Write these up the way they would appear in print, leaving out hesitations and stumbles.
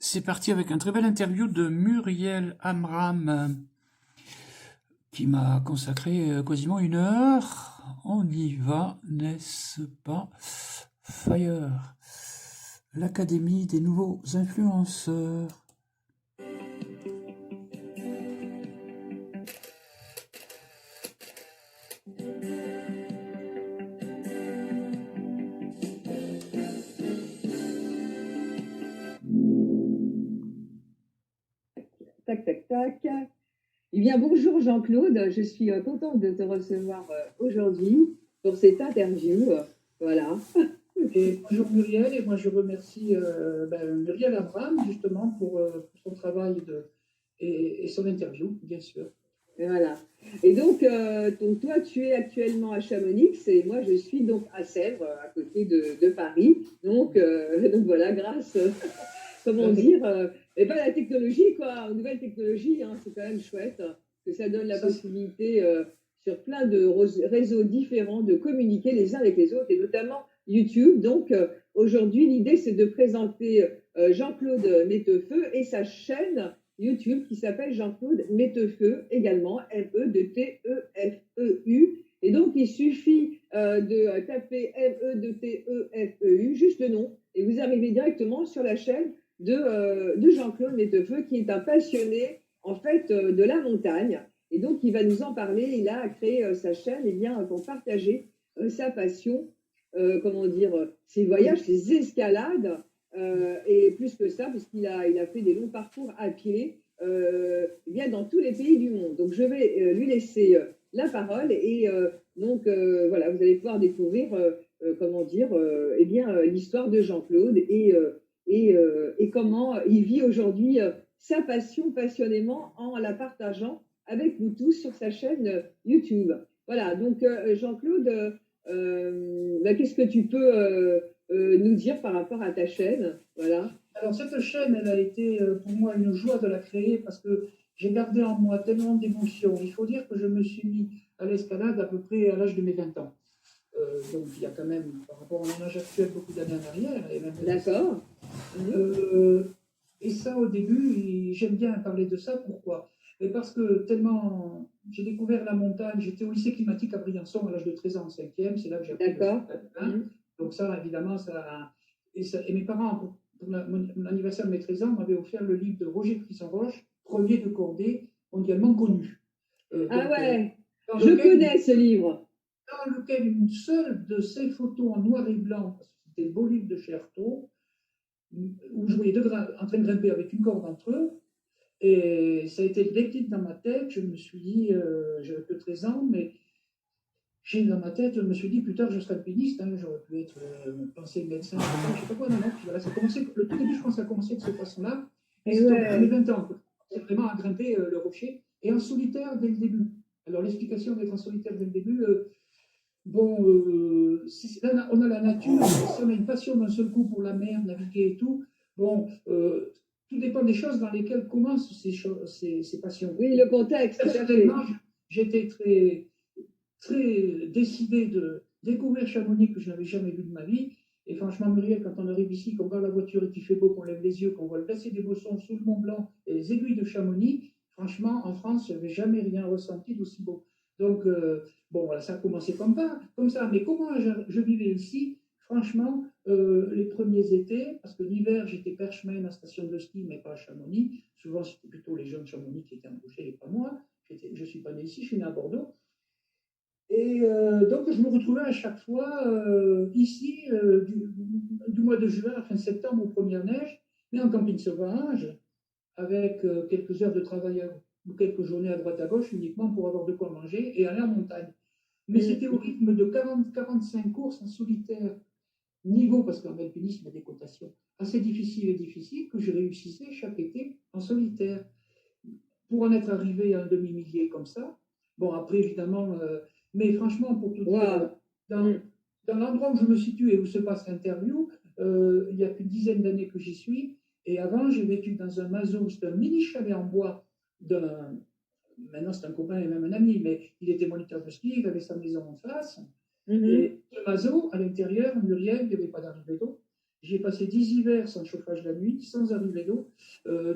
C'est parti avec un très bel interview de Muriel Amram qui m'a consacré quasiment 1 heure. On y va, n'est-ce pas? Fire, l'Académie des nouveaux influenceurs. Tac, tac, tac. Eh bien, bonjour Jean-Claude, je suis contente de te recevoir aujourd'hui pour cette interview. Voilà. Et bonjour Muriel, et moi je remercie Muriel Abraham justement pour son travail et son interview, bien sûr. Et voilà. Et donc, toi, tu es actuellement à Chamonix et moi, je suis donc à Sèvres, à côté de Paris. Donc voilà, grâce, comment dire, et pas la technologie, quoi, une nouvelle technologie, hein, c'est quand même chouette, que ça donne la possibilité sur plein de réseaux différents de communiquer les uns avec les autres, et notamment YouTube. Donc, aujourd'hui, l'idée, c'est de présenter Jean-Claude Mettefeu et sa chaîne YouTube qui s'appelle Jean-Claude Mettefeu, également Mettefeu. Et donc, il suffit de taper Mettefeu, juste le nom, et vous arrivez directement sur la chaîne de Jean-Claude Mettefeu, qui est un passionné, en fait, de la montagne. Et donc, il va nous en parler. Il a créé sa chaîne pour partager sa passion, comment dire, ses voyages, ses escalades. Et plus que ça, parce qu'il a fait des longs parcours à pied dans tous les pays du monde. Donc, je vais lui laisser la parole et voilà, vous allez pouvoir découvrir l'histoire de Jean-Claude et comment il vit aujourd'hui sa passion passionnément en la partageant avec nous tous sur sa chaîne YouTube. Voilà, donc Jean-Claude, qu'est-ce que tu peux nous dire par rapport à ta chaîne? Voilà. Alors cette chaîne, elle a été pour moi une joie de la créer parce que j'ai gardé en moi tellement d'émotions. Il faut dire que je me suis mis à l'escalade à peu près à l'âge de mes 20 ans. Donc il y a quand même, par rapport à mon âge actuel, beaucoup d'années en arrière. D'accord. Et ça, au début, j'aime bien parler de ça. Pourquoi? Et parce que tellement j'ai découvert la montagne, j'étais au lycée climatique à Briançon à l'âge de 13 ans, en 5e, c'est là que j'ai appris. D'accord. Donc ça, évidemment, et mes parents, pour mon anniversaire de mes 13 ans, m'avaient offert le livre de Roger Frisson-Roche, Premier de cordée, mondialement connu. Je connais ce livre. Dans lequel une seule de ces photos en noir et blanc, parce que c'était le beau livre de Chertot, où je voyais deux en train de grimper avec une corde entre eux. Et ça a été le déclic dans ma tête. Je me suis dit, j'avais que 13 ans, mais dans ma tête, je me suis dit, plus tard, je serai alpiniste. Hein, j'aurais pu être penser médecin, je ne sais pas quoi. Non, voilà, ça a commencé, le tout début, je pense, ça a commencé de cette façon-là. Et c'est à mes 20 ans, c'est vraiment à grimper le rocher, et en solitaire dès le début. Alors, l'explication d'être en solitaire dès le début, là, on a la nature, si on a une passion d'un seul coup pour la mer, naviguer et tout, tout dépend des choses dans lesquelles commencent ces passions. Oui, le contexte. Personnellement, j'étais très, très décidé de découvrir Chamonix que je n'avais jamais vu de ma vie. Et franchement, Muriel, quand on arrive ici, qu'on voit la voiture et qu'il fait beau, qu'on lève les yeux, qu'on voit le glacier des Bossons sous le Mont Blanc et les aiguilles de Chamonix, franchement, en France, je n'avais jamais rien ressenti d'aussi beau. Donc, voilà, ça a commencé comme ça. Mais comment je vivais ici? Franchement, les premiers étés, parce que l'hiver, j'étais perchman à station de ski, mais pas à Chamonix. Souvent, c'était plutôt les jeunes Chamonix qui étaient embauchés et pas moi. Je ne suis pas né ici, je suis né à Bordeaux. Et donc, je me retrouvais à chaque fois ici, du mois de juin à fin septembre aux premières neiges, mais en camping sauvage, avec quelques heures de travail ou quelques journées à droite à gauche uniquement pour avoir de quoi manger et aller en montagne. Mais c'était au rythme de 40-45 courses en solitaire, niveau, parce qu'en alpinisme, il y a des cotations assez difficiles que je réussissais chaque été en solitaire. Pour en être arrivé à un demi-millier comme ça, bon, après, évidemment, mais franchement, pour tout dire, dans l'endroit où je me situe et où se passe l'interview, il y a plus d'10 d'années que j'y suis. Et avant, j'ai vécu dans un mazo, c'était un mini chalet en bois maintenant c'est un copain et même un ami, mais il était moniteur de ski, il avait sa maison en face. Et le mazo, à l'intérieur, Muriel, il n'y avait pas d'arrivée d'eau. J'ai passé 10 hivers sans chauffage la nuit, sans arriver d'eau.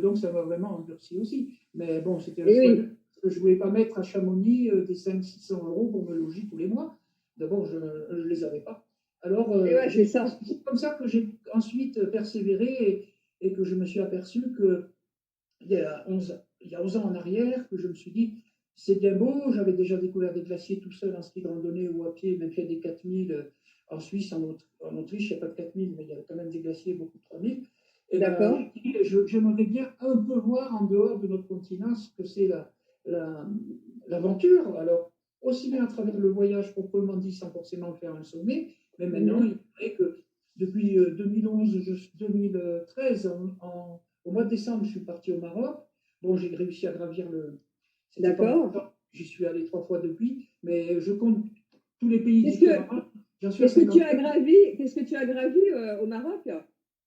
Donc, ça m'a vraiment endurci aussi. Mais bon, c'était un Et choix. oui, Je ne voulais pas mettre à Chamonix des 500-600 euros pour me loger tous les mois. D'abord, je ne les avais pas. Alors, et ouais, c'est ça. c'est comme ça que j'ai ensuite persévéré et que je me suis aperçu que il y a 11 ans en arrière, que je me suis dit, c'est bien beau, j'avais déjà découvert des glaciers tout seul en ski de randonnée ou à pied, même fait des 4000 en Suisse, en Autriche, il n'y a pas de 4000, mais il y a quand même des glaciers, beaucoup de 3000. Et ben, D'accord. j'aimerais bien un peu voir en dehors de notre continent ce que c'est la- l'aventure. Alors, aussi bien à travers le voyage proprement dit, sans forcément faire un sommet, mais maintenant, Mhm. il paraît que depuis 2011, 2013, au mois de décembre, je suis parti au Maroc. Bon, j'ai réussi à gravir le. C'était pas D'accord. encore. J'y suis allé 3 fois depuis, mais je compte tous les pays Qu'est-ce que, différents. J'en suis à qu'est-ce que tu as gravi au Maroc?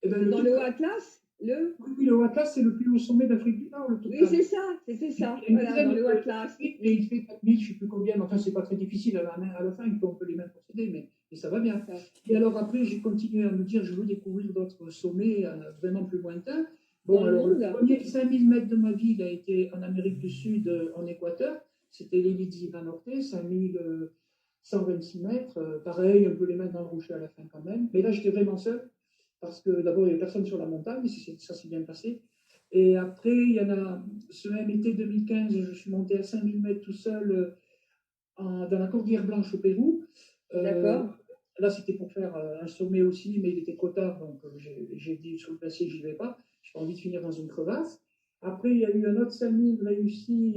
Et ben, C'est le dans le tout, haut Atlas? oui, le Atlas, c'est le plus haut sommet d'Afrique du Nord, le Oui, total. c'est ça, c'était Il ça. y a une Voilà, dizaine dans de le haut Atlas. et il fait 4000, je ne sais plus combien, mais enfin, c'est pas très difficile à la fin, il faut un peu les mêmes procédés, mais ça va bien. D'accord. Et alors après, j'ai continué à me dire, je veux découvrir d'autres sommets vraiment plus lointains. Bon, Dans le alors le monde? premier 5000 mètres de ma vie, il a été en Amérique du Sud, en Équateur. C'était l'Elite Norte, 5126 mètres. Pareil, un peu les mains dans le rocher à la fin quand même. Mais là, j'étais vraiment seul, parce que d'abord, il n'y avait personne sur la montagne, ça s'est bien passé. Et après, il y en a, ce même été 2015, je suis monté à 5000 mètres tout seul dans la Cordillère Blanche au Pérou. Euh, D'accord. Là, c'était pour faire un sommet aussi, mais il était trop tard, donc j'ai dit sur le glacier, j'y vais pas. J'ai pas envie de finir dans une crevasse. Après, il y a eu un autre 5000 réussi,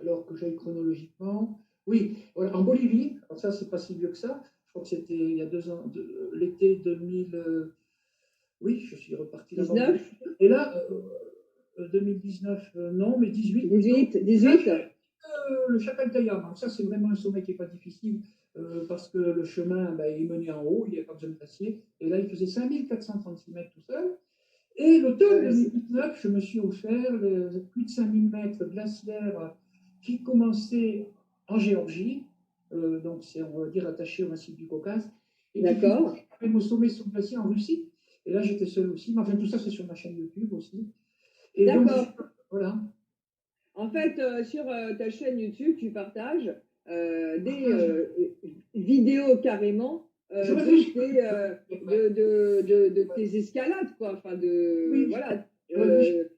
alors que j'aille chronologiquement. Oui, voilà, en Bolivie. Alors ça, c'est pas si vieux que ça. Je crois que c'était il y a 2 ans, l'été 2000. Oui, je suis reparti là-bas en 19? 2000. Et là, 2019, non, mais 18 plutôt. 18? Et là, 18? le Chacaltaya. Donc ça, c'est vraiment un sommet qui n'est pas difficile parce que le chemin, ben, il menait en haut, il n'y avait pas besoin de glacier. Et là, il faisait 5436 mètres tout seul. Et l'automne Ouais, 2019, je me suis offert plus de 5000 mètres glaciaires qui commençaient en Géorgie, donc c'est, on va dire, attaché au massif du Caucase, et qui finissait d'accord. même au sommet sur glacier en Russie. Et là, j'étais seul aussi. Mais enfin, tout ça, c'est sur ma chaîne YouTube aussi. Et donc, D'accord. voilà. En fait, sur ta chaîne YouTube, tu partages des Partage. vidéos carrément Je de réfléchis. de tes escalades, quoi. Enfin, de Oui, voilà, je réfléchis ouais,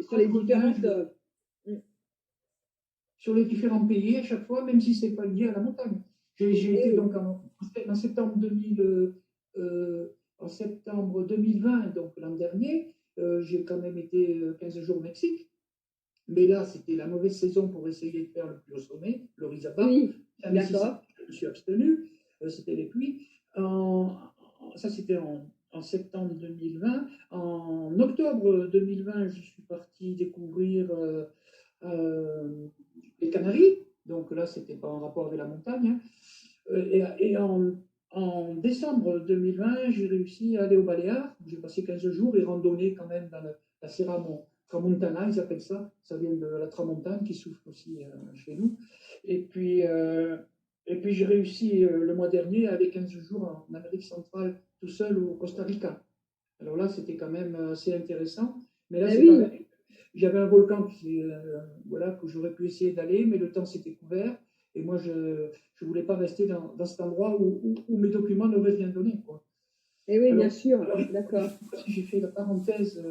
sur les différentes. Mm. sur les différents pays à chaque fois, même si ce n'est pas lié à la montagne. J'ai Eh été oui, donc en septembre 2000, en septembre 2020, donc l'an dernier, j'ai quand même été 15 jours au Mexique. Mais là, c'était la mauvaise saison pour essayer de faire le plus haut sommet, le Rizaba. oui, À Mississippi, d'accord, je me suis abstenu. C'était les pluies. Ça, c'était en septembre 2020. En octobre 2020, je suis parti découvrir euh, les Canaries. Donc là, c'était pas en rapport avec la montagne. Hein. Et en décembre 2020, j'ai réussi à aller aux Baléares. J'ai passé 15 jours et randonné quand même dans la Serra Tramontana, ils appellent ça. Ça vient de la Tramontane qui souffle aussi chez nous. Et puis, euh, et puis j'ai réussi le mois dernier à aller 15 jours en Amérique centrale tout seul au Costa Rica. Alors là, c'était quand même assez intéressant. Mais là, eh c'est oui, pareil. J'avais un volcan voilà, que j'aurais pu essayer d'aller, mais le temps s'était couvert. Et moi, je ne voulais pas rester dans cet endroit où mes documents n'auraient rien donné. Quoi. eh oui, bien Alors, sûr, alors, je ne d'accord. sais pas si j'ai fait la parenthèse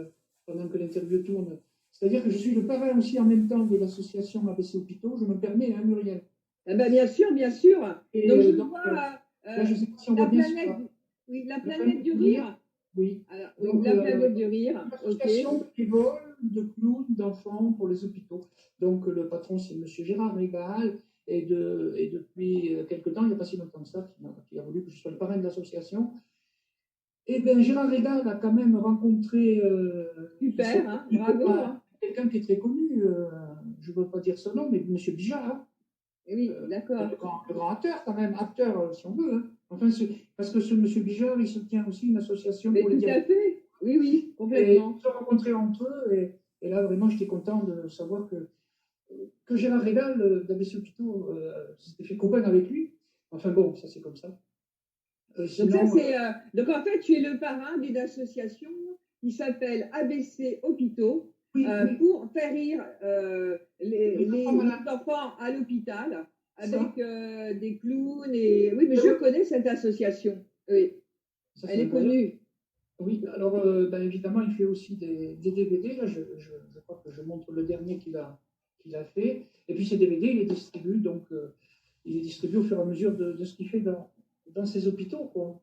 pendant que l'interview tourne. C'est-à-dire que je suis le parrain aussi en même temps de l'association ABC Hôpitaux. Je me permets, hein, Muriel. Eh ben, bien sûr, bien sûr. Et Donc je donc, vois là, je ne sais pas si on voit la bien sur planète, oui, la la planète planète du du rire. rire. Oui. Alors, oui, Donc, la planète du rire. une Ok. association bénévole de clowns, d'enfants pour les hôpitaux. Donc, le patron, c'est M. Gérard Régal. Et depuis quelque temps, il n'y a pas si longtemps que ça, qui a voulu que je sois le parrain de l'association. Et bien, Gérard Régal a quand même rencontré Super, hein, bravo, hein. quelqu'un qui est très connu, je ne veux pas dire son nom, mais M. Bijard, hein, Eh oui, d'accord. le grand acteur, quand même, acteur si on veut. Hein. Enfin, parce que ce M. Bijard, il soutient aussi une association Mais pour les tout à diabétiques. fait. Oui, oui, Et complètement. ils se sont rencontrés entre eux, et là, vraiment, j'étais content de savoir que Gérard Régal d'ABC Hôpitaux s'était fait copain avec lui. Enfin bon, ça c'est comme ça. Donc ça, Sinon, donc en fait, tu es le parrain d'une association qui s'appelle ABC Hôpitaux oui, oui, pour faire rire les enfants les malades, enfants à l'hôpital ça, avec des clowns et oui, mais je connais cette association. Oui, ça c'est elle est incroyable. connue. Oui, alors ben, évidemment, il fait aussi des DVD. Là, je crois que je montre le dernier qu'il a fait. Et puis ces DVD, il les distribue, donc il les distribue au fur et à mesure de ce qu'il fait dans ses hôpitaux, quoi.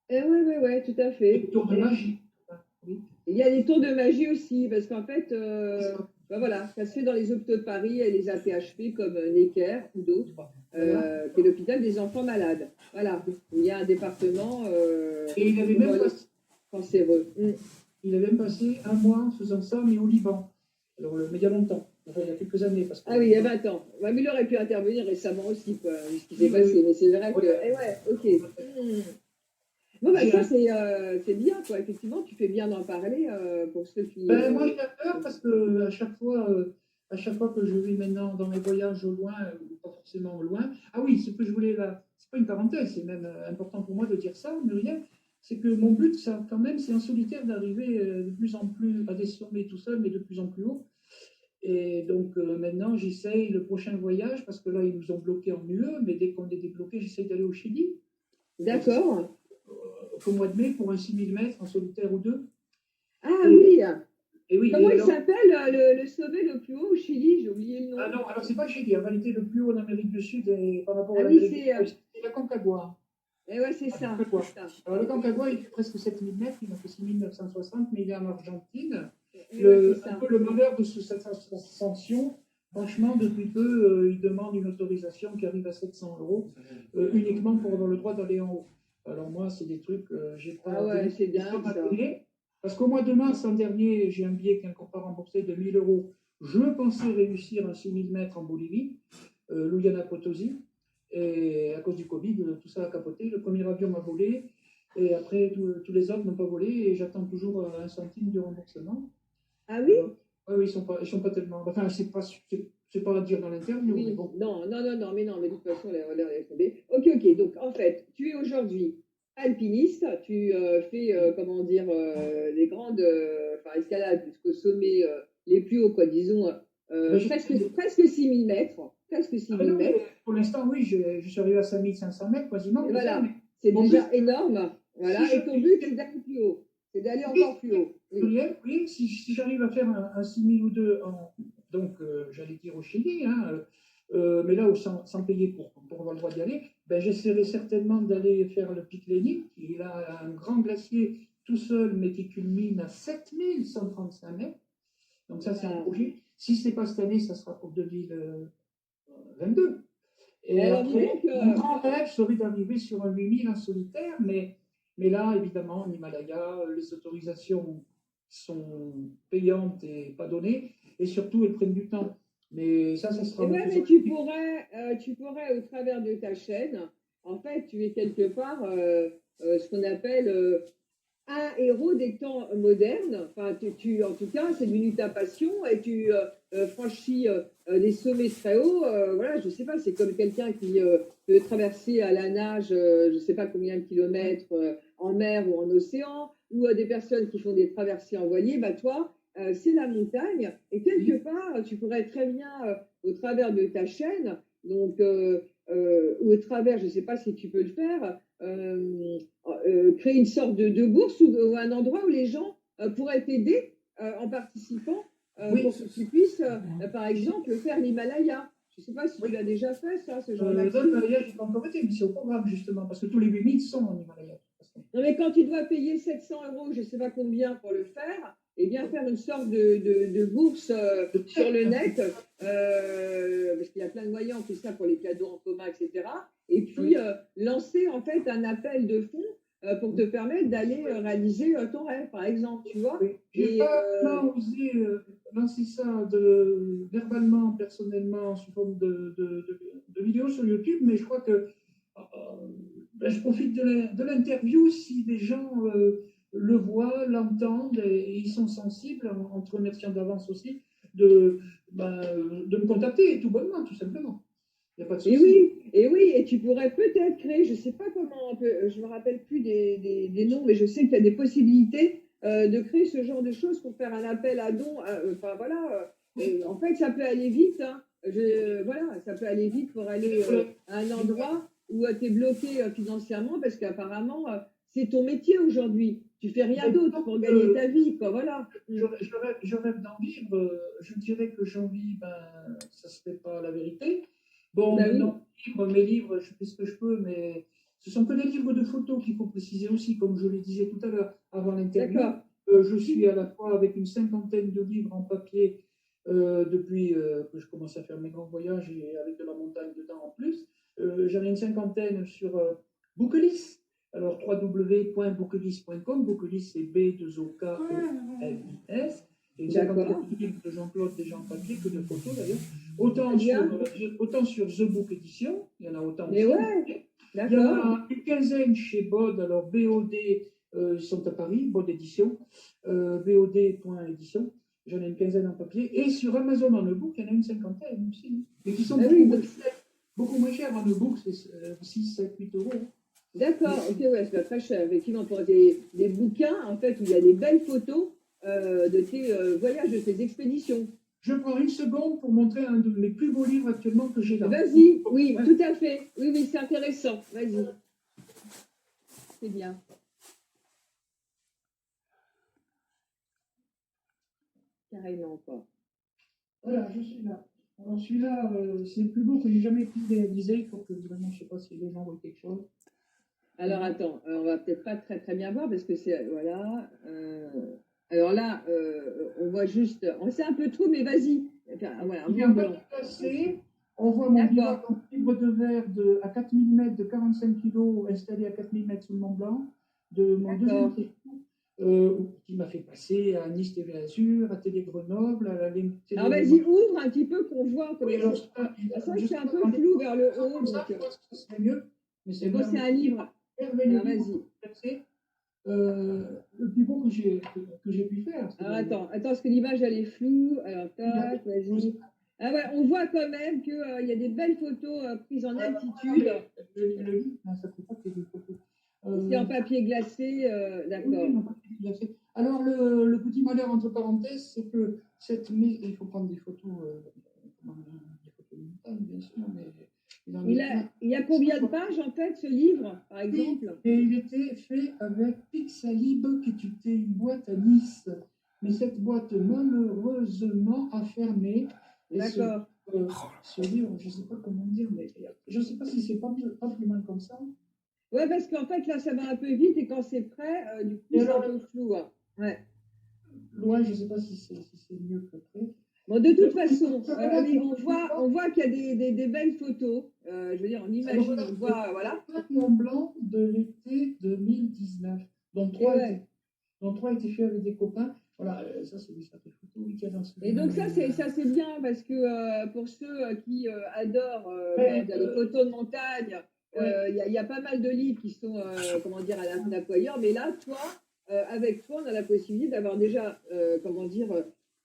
Oui, oui, oui, tout à Et fait. tour de Et magie. Oui, il y a des tours de magie aussi, parce qu'en fait, c'est ça. ben voilà, ça se fait dans les hôpitaux de Paris et les AP-HP comme Necker ou d'autres, Voilà. qui est l'hôpital des enfants malades. Voilà, il y a un département Et pour les cancéreux. Mm. il avait même passé un mois en faisant ça, mais au Liban. Alors, mais il y a longtemps, enfin, il y a quelques années. Parce que, Ah oui, il y a 20 ans. Ouais, mais il aurait pu intervenir récemment aussi, quoi, vu ce qui s'est oui, oui, passé. oui. Mais c'est vrai que. Ouais. Eh ouais, ok. Mm. Bon, bah J'ai ça, un- c'est bien, quoi. Effectivement, tu fais bien d'en parler pour ceux qui. Ben, moi, j'ai peur parce que à chaque fois que je vais maintenant dans mes voyages au loin, ou pas forcément au loin. Ah oui, ce que je voulais là, c'est pas une parenthèse, c'est même important pour moi de dire ça, Muriel, c'est que mon but, ça, quand même, c'est en solitaire d'arriver de plus en plus à des sommets tout seul, mais de plus en plus haut. Et donc maintenant, j'essaye le prochain voyage, parce que là, ils nous ont bloqués en UE, mais dès qu'on est débloqué, j'essaye d'aller au Chili. Donc, ça sera D'accord. au mois de mai pour un 6000 mètres en solitaire ou deux. Ah Et, oui. et oui, Comment et il alors, s'appelle le sommet le plus haut au Chili? J'ai oublié le ah nom. non, alors c'est pas le Chili, en réalité, le plus haut en Amérique du Sud et par rapport Ah à oui, l'Amérique du c'est. Nord, c'est la Concagua. Eh ouais, c'est La ça, Concagua. c'est ça. Alors, le Concagua, il fait presque 7000 mètres, il en fait 6960, mais il est en Argentine. Eh ouais, c'est Un ça. peu le malheur de cette ascension, franchement, depuis peu, il demande une autorisation qui arrive à 700 € uniquement pour avoir le droit d'aller en haut. Alors, moi, c'est des trucs, j'ai Ah pas ouais, donné c'est des sommes dingue à ça. donner. Parce qu'au mois de mars, l'an dernier, j'ai un billet qui n'est encore pas remboursé de 1000 €. Je pensais réussir un 6000 mètres en Bolivie, Luyana Potosi. Et à cause du Covid, tout ça a capoté. Le premier avion m'a volé. Et après, tous les autres n'ont pas volé. Et j'attends toujours un centime de remboursement. Ah oui? Alors, ouais, oui, ils sont pas tellement. Enfin, c'est pas à dire dans l'interview, mais Oui. bon. Non, non, non, non, mais de toute façon, on laisse tomber. Ok, ok. Donc, en fait, tu es aujourd'hui alpiniste. Tu fais, comment dire, les grandes, enfin, escalades jusqu'au sommet les plus hauts, quoi, disons, Ben, presque 6000 mètres. Presque ah, 6000 non, mais mètres. pour l'instant, oui, je suis arrivé à 5500 mètres quasiment Et déjà. Mais voilà. C'est mon but, déjà énorme. si Voilà. je Et ton but, c'est d'aller plus haut. C'est d'aller oui, encore plus haut. Oui. oui, si j'arrive à faire un 6000 ou deux, donc j'allais dire au Chili, hein, mais là, sans payer pour avoir le droit d'y aller, ben, j'essaierai certainement d'aller faire le pic Lénine, qui est là un grand glacier tout seul, mais qui culmine à 7135 mètres. Donc ça, c'est un Voilà. projet. Si ce n'est pas cette année, ça sera pour 2022. Et Et alors, dis après, donc, mon grand rêve serait d'arriver sur un 8000 en solitaire, mais là, évidemment, en Himalaya, les autorisations sont payantes et pas données, et surtout, elles prennent du temps. Mais ça sera et en me ouais, faisant. mais tu pourrais, au travers de ta chaîne, en fait, tu es quelque part ce qu'on appelle un héros des temps modernes. Enfin, en tout cas, c'est devenu ta passion et tu franchis des sommets très hauts. Voilà, je sais pas, c'est comme quelqu'un qui peut traverser à la nage, je sais pas combien de kilomètres en mer ou en océan, ou des personnes qui font des traversées en voilier. Bah toi, c'est la montagne et quelque part, tu pourrais très bien, au travers de ta chaîne, donc ou au travers, je sais pas si tu peux le faire. Créer une sorte de bourse ou un endroit où les gens pourraient t'aider en participant Oui, pour que tu puisses, par exemple, faire l'Himalaya. Je ne sais pas si tu oui. l'as déjà fait, ça, ce genre Dans d'action. l'Himalaya, je n'ai pas encore été, mais c'est au programme, justement, parce que tous les 8000 sont en Himalaya. De toute façon. Non, mais quand tu dois payer 700 €, je ne sais pas combien pour le faire, eh bien faire une sorte de bourse sur le net, parce qu'il y a plein de moyens, tout ça pour les cadeaux en commun, etc. Et puis Oui. lancer en fait un appel de fonds pour te permettre d'aller réaliser ton rêve, par exemple, tu vois. Oui. Je n'ai Et pas vraiment osé lancer ça verbalement, personnellement, sous forme de vidéo sur YouTube, mais je crois que ben, je profite de l'interview si des gens le voient, l'entendent et ils sont sensibles, en te remerciant d'avance aussi, de, ben, de me contacter tout bonnement, tout simplement. Il n'y a pas de Et souci. oui, et oui, et tu pourrais peut-être créer, je sais pas comment, je me rappelle plus des noms, mais je sais qu'il y a des possibilités de créer ce genre de choses pour faire un appel à dons. Enfin voilà, en fait, ça peut aller vite. Hein. Voilà, ça peut aller vite pour aller à un endroit où tu es bloqué financièrement parce qu'apparemment, c'est ton métier aujourd'hui. Tu fais rien d'autre pour gagner ta vie, quoi. Voilà. Je rêve d'en vivre. Je dirais que j'en vis, ben, ça ne serait pas la vérité. Bon, Bah oui, maintenant, mes livres, je fais ce que je peux, mais ce sont que des livres de photos qu'il faut préciser aussi, comme je le disais tout à l'heure avant l'interview. d'accord. Je suis à la fois avec une cinquantaine de livres en papier depuis que je commence à faire mes grands voyages et avec de la montagne dedans en plus. J'en ai une cinquantaine sur Bookelis. Alors, www.bookelis.com. Bookelis, c'est B2OKELIS. Et une cinquantaine D'accord. de livres de Jean-Claude, déjà en papier, que de photos d'ailleurs. Très bien. Autant sur The Book Edition, il y en a autant Mais aussi. ouais, Il y d'accord. en a une quinzaine chez Bod, alors BOD, ils sont à Paris, Bod Édition, BOD.édition. J'en ai une quinzaine en papier. Et sur Amazon en e-book, il y en a une cinquantaine aussi. Mais qui sont Ah oui, donc beaucoup moins chers en e-book, c'est 6, 7, 8 euros. d'accord, ok, ouais, c'est pas très cher. Effectivement, pour des bouquins, en fait, où il y a des belles photos de tes voyages, de tes expéditions. Je prends une seconde pour montrer un de mes plus beaux livres actuellement que j'ai là. Vas-y, oui, Ouais. tout à fait. Oui, oui, c'est intéressant. Vas-y. C'est bien. Carrément, quoi. Voilà, je suis là. Alors celui-là, c'est le plus beau que j'ai jamais pu réaliser. Il faut que vraiment, je sais pas si les gens voient quelque chose. Alors, attends, on va peut-être pas très très bien voir parce que c'est. Voilà. Alors là, on voit juste. On sait un peu trop, mais vas-y. Enfin, voilà, un Il est mot en blanc. papier glacé. On voit mon D'accord. livre de verre à 4000 mètres de 45 kg installé à 4000 mètres sous le Mont Blanc de mon deuxième D'accord. séjour qui m'a fait passer à Nice TV Azur, à Télé Grenoble, à la Télé. Alors, vas-y, ouvre un petit peu qu'on voit comment Oui, alors, c'est. C'est vrai que c'est un peu flou vers le haut. comme ça, Donc, je pense que ce serait mieux. Mais c'est bon, c'est un livre. merveilleux Alors, livre vas-y. le plus beau que j'ai pu faire. Alors, attends, parce que l'image, elle est floue. Alors, tac, vas-y. Ah ouais, on voit quand même qu'il y a des belles photos prises en altitude. Le livre, ça ne fait pas que des photos. C'est en papier glacé, d'accord. Oui, en papier glacé. Alors, le petit malheur, entre parenthèses, c'est que il faut prendre des photos, des photos de montagne, bien sûr, mais Il y a combien de pages, en fait, ce livre, par exemple? Et il était fait avec Pixalib, qui était une boîte à Nice. Mais cette boîte, malheureusement, a fermé. Et D'accord. ce livre, je ne sais pas comment dire, mais je ne sais pas si c'est pas plus mal comme ça. Ouais, parce qu'en fait, là, ça va un peu vite et quand c'est prêt, du coup, c'est un peu flou. Hein. Ouais. Loin, je ne sais pas si c'est mieux que près. Bon, de toute façon, on voit qu'il y a des belles photos. Je veux dire, on imagine, on voit, voilà. Mont Blanc de l'été 2019, dont trois étaient faits avec des copains. Voilà, ça c'est des photos. Et donc ça c'est bien parce que pour ceux qui adorent les photos de montagne, il y a pas mal de livres qui sont comment dire à la Fnac mais là toi avec toi on a la possibilité d'avoir déjà comment dire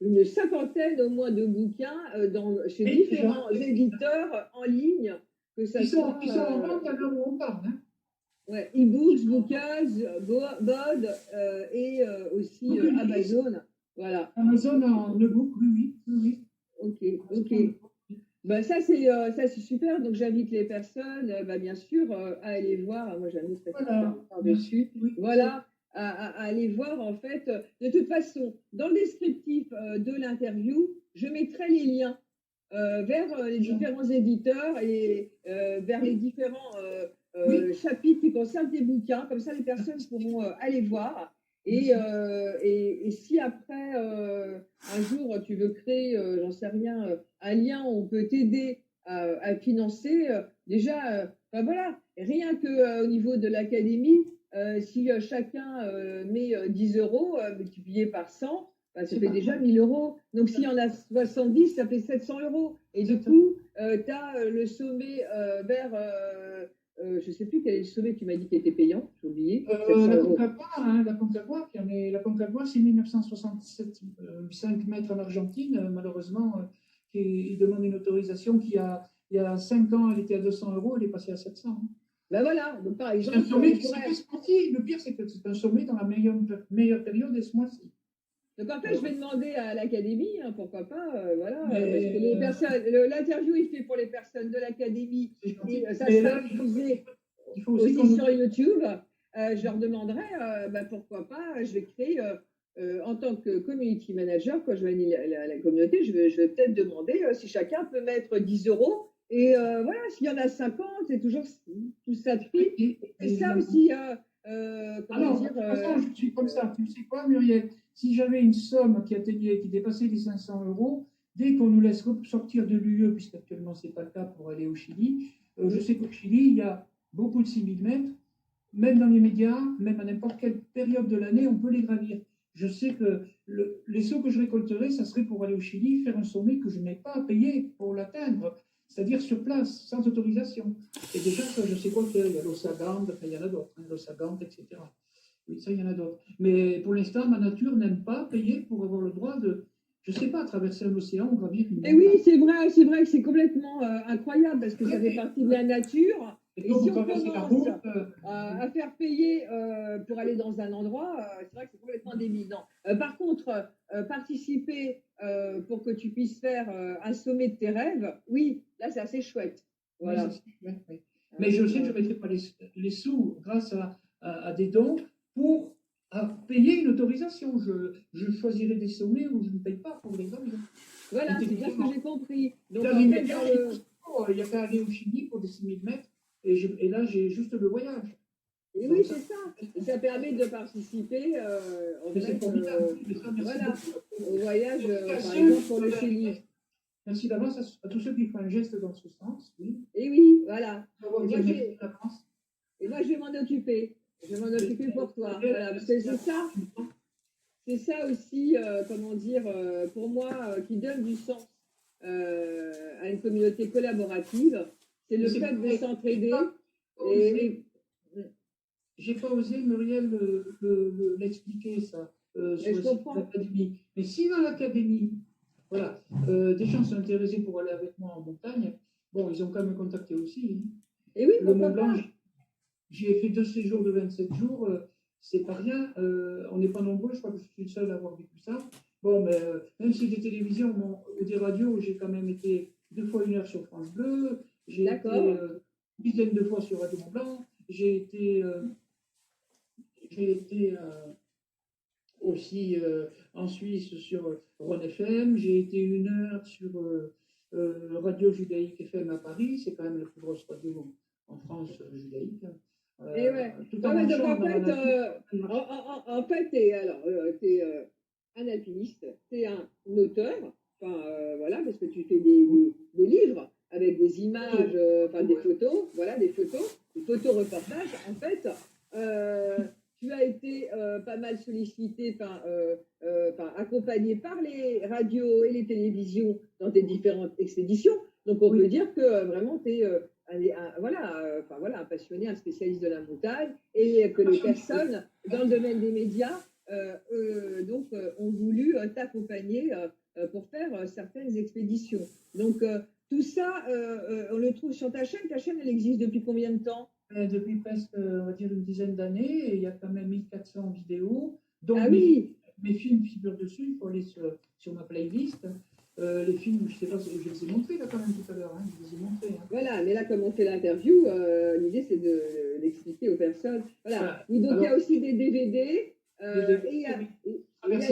une cinquantaine au moins de bouquins chez différents éditeurs en ligne que ça qui sont en vente à l'heure où on parle. Hein. Ouais, e-books, Bookaz, Bod et aussi Amazon. Voilà. Amazon en e-book, oui. Ok. Ben, ça c'est super. Donc j'invite les personnes, bien sûr, à aller voir. Moi j'invite par-dessus. Oui. Voilà, à aller voir en fait. De toute façon, dans le descriptif de l'interview, je mettrai les liens vers les différents éditeurs et vers les différents chapitres qui concernent tes bouquins. Comme ça, les personnes pourront aller voir. Et si après, un jour, tu veux créer, j'en sais rien, un lien où on peut t'aider à financer, déjà, voilà, rien qu'au niveau de l'académie, si chacun met 10 euros multiplié par 100, ça fait déjà 1000 euros. Donc, s'il y en a 70, ça fait 700 euros. Et du coup, tu as le sommet vers... je ne sais plus quel est le sommet, tu m'as dit qui était payant, j'ai oublié. La Concagua, c'est 1967, 5 mètres en Argentine, malheureusement, il demande une autorisation qui a il y a 5 ans, elle était à 200 euros, elle est passée à 700. Hein. Ben voilà, donc par C'est exemple, un sommet on qui s'est pourrait... fait ce mois-ci. Le pire, c'est que c'est un sommet dans la meilleure période de ce mois-ci. Donc en fait, je vais demander à l'académie, hein, pourquoi pas, voilà, parce que Mais, les personnes, l'interview est fait pour les personnes de l'académie c'est gentil. et ça Mais sera là, diffusé il faut aussi aussi qu'on sur YouTube. Je leur demanderai, pourquoi pas, je vais créer en tant que community manager, quand je vais animer la communauté, je vais peut-être demander si chacun peut mettre 10 euros. Et voilà, s'il y en a 50, c'est toujours tout ça de prix. Et ça aussi, comment Alors, de dire, toute façon, je suis comme ça. Tu sais quoi, Muriel? Si j'avais une somme qui dépassait les 500 euros, dès qu'on nous laisse sortir de l'UE, puisqu'actuellement ce n'est pas le cas pour aller au Chili, je sais qu'au Chili, il y a beaucoup de 6000 mètres. Même dans les médias, même à n'importe quelle période de l'année, on peut les gravir. Je sais que les sauts que je récolterais, ça serait pour aller au Chili, faire un sommet que je n'ai pas à payer pour l'atteindre, c'est-à-dire sur place, sans autorisation. Et déjà, ça, je sais quoi faire. Il y a l'Ossagand, il y en a d'autres, hein, l'Ossagand, etc. Oui, ça, il y en a d'autres. Mais pour l'instant, ma nature n'aime pas payer pour avoir le droit de, je ne sais pas, traverser un océan ou gravir une Et montagne. oui, c'est vrai que c'est complètement incroyable parce que ça fait partie de la nature. Et si on commence à faire payer pour aller dans un endroit, c'est vrai que c'est complètement débile. Non. Par contre, participer pour que tu puisses faire un sommet de tes rêves, oui, là c'est assez chouette. Voilà. Oui. Mais je sais que je ne mettrai pas les sous grâce à des dons pour payer une autorisation. Je choisirai des sommets où je ne paye pas pour les dons. Voilà, c'est bien ce que j'ai compris. Donc, dans en les fait, médias, il n'y a qu'à aller au Chili pour des 6000 mètres. Et là, j'ai juste le voyage. Et oui, c'est ça. Et ça permet de participer voilà, au voyage, par exemple, pour le Chili. Merci d'avance à tous ceux qui font un geste dans ce sens. Oui. Et oui, voilà. Et moi, je vais m'en occuper. Je vais m'en occuper pour toi. Voilà, parce que c'est ça aussi, comment dire, pour moi, qui donne du sens à une communauté collaborative. C'est le fait de s'entraider. J'ai pas osé, Muriel, l'expliquer, ça, sur l'académie. Mais si dans l'académie, voilà, des gens sont intéressés pour aller avec moi en montagne, bon, ils ont quand même me contacté aussi. Hein. Et oui, le Mont Blanc, j'y ai fait 2 séjours de 27 jours, c'est pas rien. On n'est pas nombreux, je crois que je suis le seul à avoir vécu ça. Bon, mais même si des télévisions ou des radios, j'ai quand même été 2 fois 1 heure sur France Bleu, j'ai été une dizaine de fois sur Radio Mont Blanc, j'ai été aussi en Suisse sur Rhône FM, j'ai été 1 heure sur Radio Judaïque FM à Paris, c'est quand même la plus grosse radio en France judaïque. Et ouais. Donc en fait, tu es un alpiniste, tu es un auteur, voilà, parce que tu fais des livres avec des images, des photos, voilà, des photos-reportages. En fait, tu as été pas mal sollicité, accompagné par les radios et les télévisions dans tes différentes expéditions. Donc, on peut dire que vraiment, tu es un passionné, un spécialiste de la montagne, et que les personnes dans le domaine des médias ont voulu t'accompagner pour faire certaines expéditions. Donc, tout ça, on le trouve sur ta chaîne. Ta chaîne, elle existe depuis combien de temps? Depuis presque, on va dire, une dizaine d'années, et il y a quand même 1400 vidéos. Donc, mes films figurent dessus, il faut aller sur ma playlist. Les films, je ne sais pas, je les ai montrés là quand même tout à l'heure, hein, je les ai montrés. Hein. Voilà, mais là, comme on fait l'interview, l'idée c'est d'expliquer aux personnes. Voilà. Donc il y a aussi des DVD, et il y a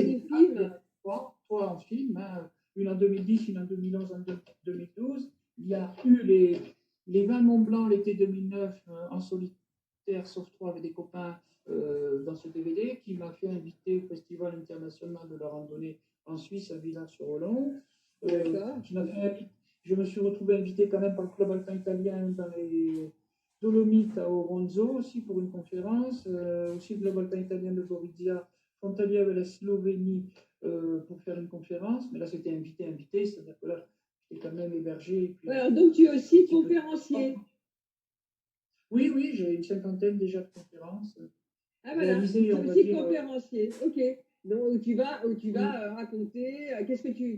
des films. 3 en film, hein, une en 2010, une en 2011, en 2012. Il y a eu les 20 Mont Blanc l'été 2009 en solitaire, sauf 3 avec des copains dans ce DVD, qui m'a fait inviter au Festival international de la randonnée en Suisse, à Villars-sur-Olon. Je me suis retrouvé invité quand même par le Club Alpin Italien dans les Dolomites à Oronzo aussi pour une conférence, aussi le Club Alpin Italien de Gorizia, frontalier avec la Slovénie pour faire une conférence, mais là c'était invité, c'est-à-dire que là j'étais quand même hébergé. Puis, alors donc tu es aussi conférencier. Oui, j'ai une 50aine déjà de conférences. Ah voilà, tu es aussi conférencier, ok. Donc, où tu vas raconter, qu'est-ce que tu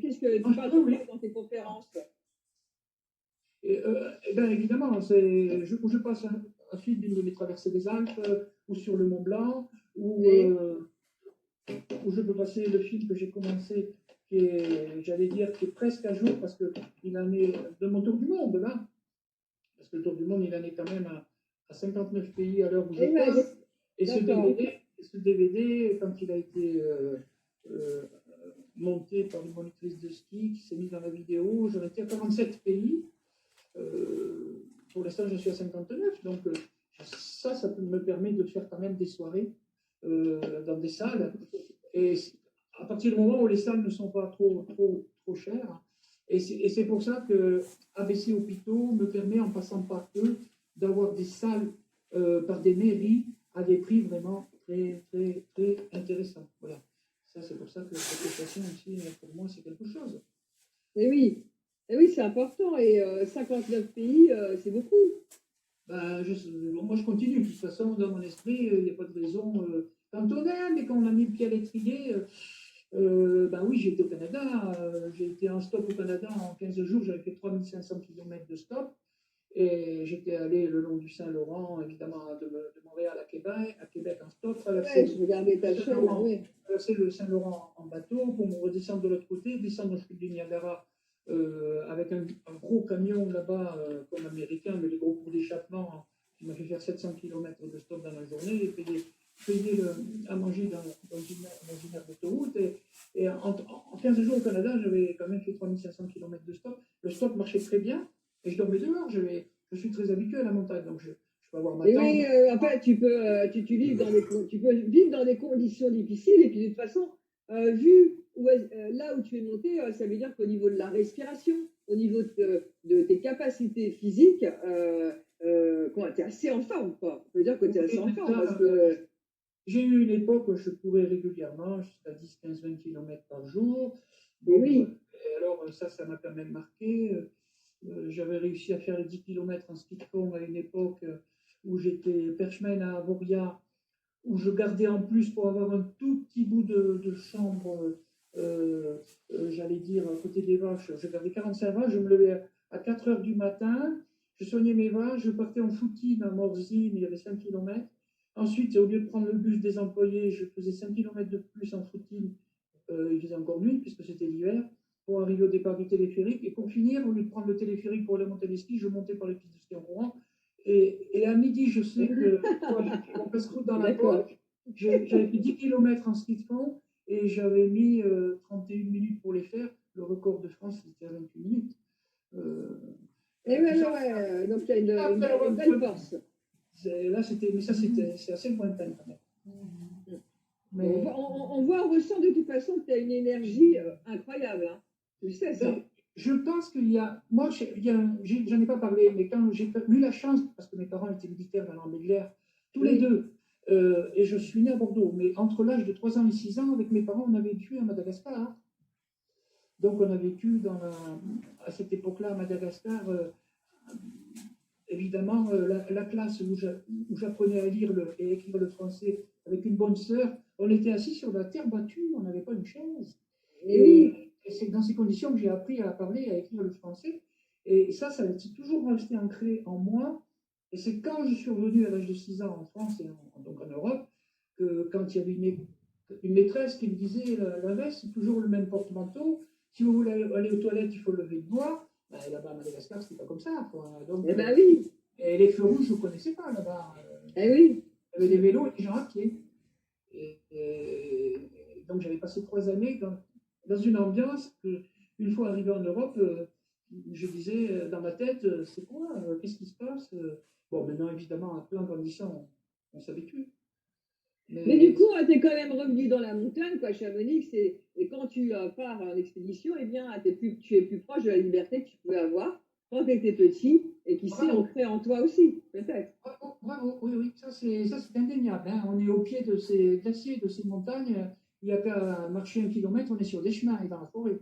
parles dans tes conférences? Et bien évidemment, je passe un fil d'une de mes traversées des Alpes, ou sur le Mont Blanc, où je peux passer le film que j'ai commencé, qui est, j'allais dire, qui est presque à jour, parce qu'il en est de mon tour du monde, là. Parce que le tour du monde, il en est quand même à 59 pays à l'heure où je parle. Et ce DVD, quand il a été monté par une monitrice de ski, qui s'est mis dans la vidéo, j'en étais à 47 pays. Pour l'instant, je suis à 59, donc ça me permet de faire quand même des soirées dans des salles. Et à partir du moment où les salles ne sont pas trop chères, et c'est pour ça que ABC Hôpitaux me permet, en passant par eux, d'avoir des salles par des mairies à des prix vraiment très intéressants. Voilà. Ça, c'est pour ça que cette association aussi, pour moi, c'est quelque chose. Et oui, c'est important. Et 59 pays, c'est beaucoup. Ben, moi, je continue. De toute façon, dans mon esprit, il n'y a pas de raison. Quand on aime et qu'on a mis le pied à l'étrier, ben oui, j'ai été au Canada. J'ai été en stop au Canada en 15 jours. J'avais fait 3500 km de stop. Et j'étais allé le long du Saint-Laurent, évidemment, de Montréal à Québec en stop. Je regardais ta chaîne, oui. Traverser le Saint-Laurent en bateau pour me redescendre de l'autre côté, descendre au fleuve du Niagara avec un gros camion là-bas, comme américain, mais les gros cours d'échappement, qui m'a fait faire 700 km de stop dans la journée, et payer à manger dans une aire d'autoroute. Et en 15 jours au Canada, j'avais quand même fait 3500 km de stop. Le stop marchait très bien, et je dormais dehors. Je suis très habitué à la montagne, donc je peux avoir ma tente. Oui, après, tu peux vivre dans des conditions difficiles, et puis de toute façon, vu là où tu es monté, ça veut dire qu'au niveau de la respiration, au niveau de tes capacités physiques, tu es assez en forme, quoi. On peut dire que tu es assez en forme. Parce que... J'ai eu une époque où je courais régulièrement, jusqu'à 10, 15, 20 km par jour. Bon, oui. Et alors, ça m'a quand même marqué. J'avais réussi à faire les 10 km en ski de fond à une époque où j'étais perchman à Avoria, où je gardais en plus, pour avoir un tout petit bout de chambre, j'allais dire, à côté des vaches, je gardais 45 vaches, je me levais à 4 heures du matin, je soignais mes vaches, je partais en footing à Morzine, il y avait 5 km. Ensuite, au lieu de prendre le bus des employés, je faisais 5 km de plus en footing, il faisait encore nuit puisque c'était l'hiver, pour arriver au départ du téléphérique. Et pour finir, au lieu de prendre le téléphérique pour aller monter les skis, je montais par les pistes de ski en courant. Et à midi, je sais que j'ai mon casse-croûte dans la poche. J'avais fait 10 km en ski de fond et j'avais mis 31 minutes pour les faire. Le record de France, c'était à 28 minutes. Donc tu as une belle force. Là, c'est assez lointain quand même. Mais... on ressent de toute façon que tu as une énergie incroyable. Hein. Tu sais ça. Je pense qu'il y a. Moi, j'en ai pas parlé, mais quand j'ai eu la chance, parce que mes parents étaient militaires dans l'armée de l'air, tous les deux, et je suis né à Bordeaux, mais entre l'âge de 3 ans et 6 ans, avec mes parents, on a vécu à Madagascar. Hein. Donc, on a vécu à cette époque-là à Madagascar. Évidemment, la classe où j'apprenais à lire et écrire le français avec une bonne sœur, on était assis sur la terre battue, on n'avait pas une chaise. Et c'est dans ces conditions que j'ai appris à parler et à écrire le français. Et ça c'est toujours resté ancré en moi. Et c'est quand je suis revenu à l'âge de 6 ans en France et donc en Europe, que quand il y avait une maîtresse qui me disait la veste, c'est toujours le même porte-manteau. Si vous voulez aller aux toilettes, il faut lever le doigt. Ben, là-bas à Madagascar, c'était pas comme ça. Quoi. Donc, oui. Et les feux rouges, je ne connaissais pas là-bas. Oui. Il y avait des vélos et des gens à pied. Donc j'avais passé 3 années dans une ambiance que, une fois arrivé en Europe, je disais dans ma tête, c'est quoi, qu'est-ce qui se passe? Bon, maintenant évidemment, un peu en grandissant, on s'habitue. Mais du coup, tu es quand même revenu dans la montagne, quoi, Chamonix, et quand tu pars en expédition, eh bien, tu es plus proche de la liberté que tu pouvais avoir quand tu étais petit, et qui s'est ancré en toi aussi, peut-être. Bravo, oui, ça c'est indéniable. Hein. On est au pied de ces glaciers, de ces montagnes, il n'y a qu'à marcher 1 kilomètre, on est sur des chemins et dans la forêt.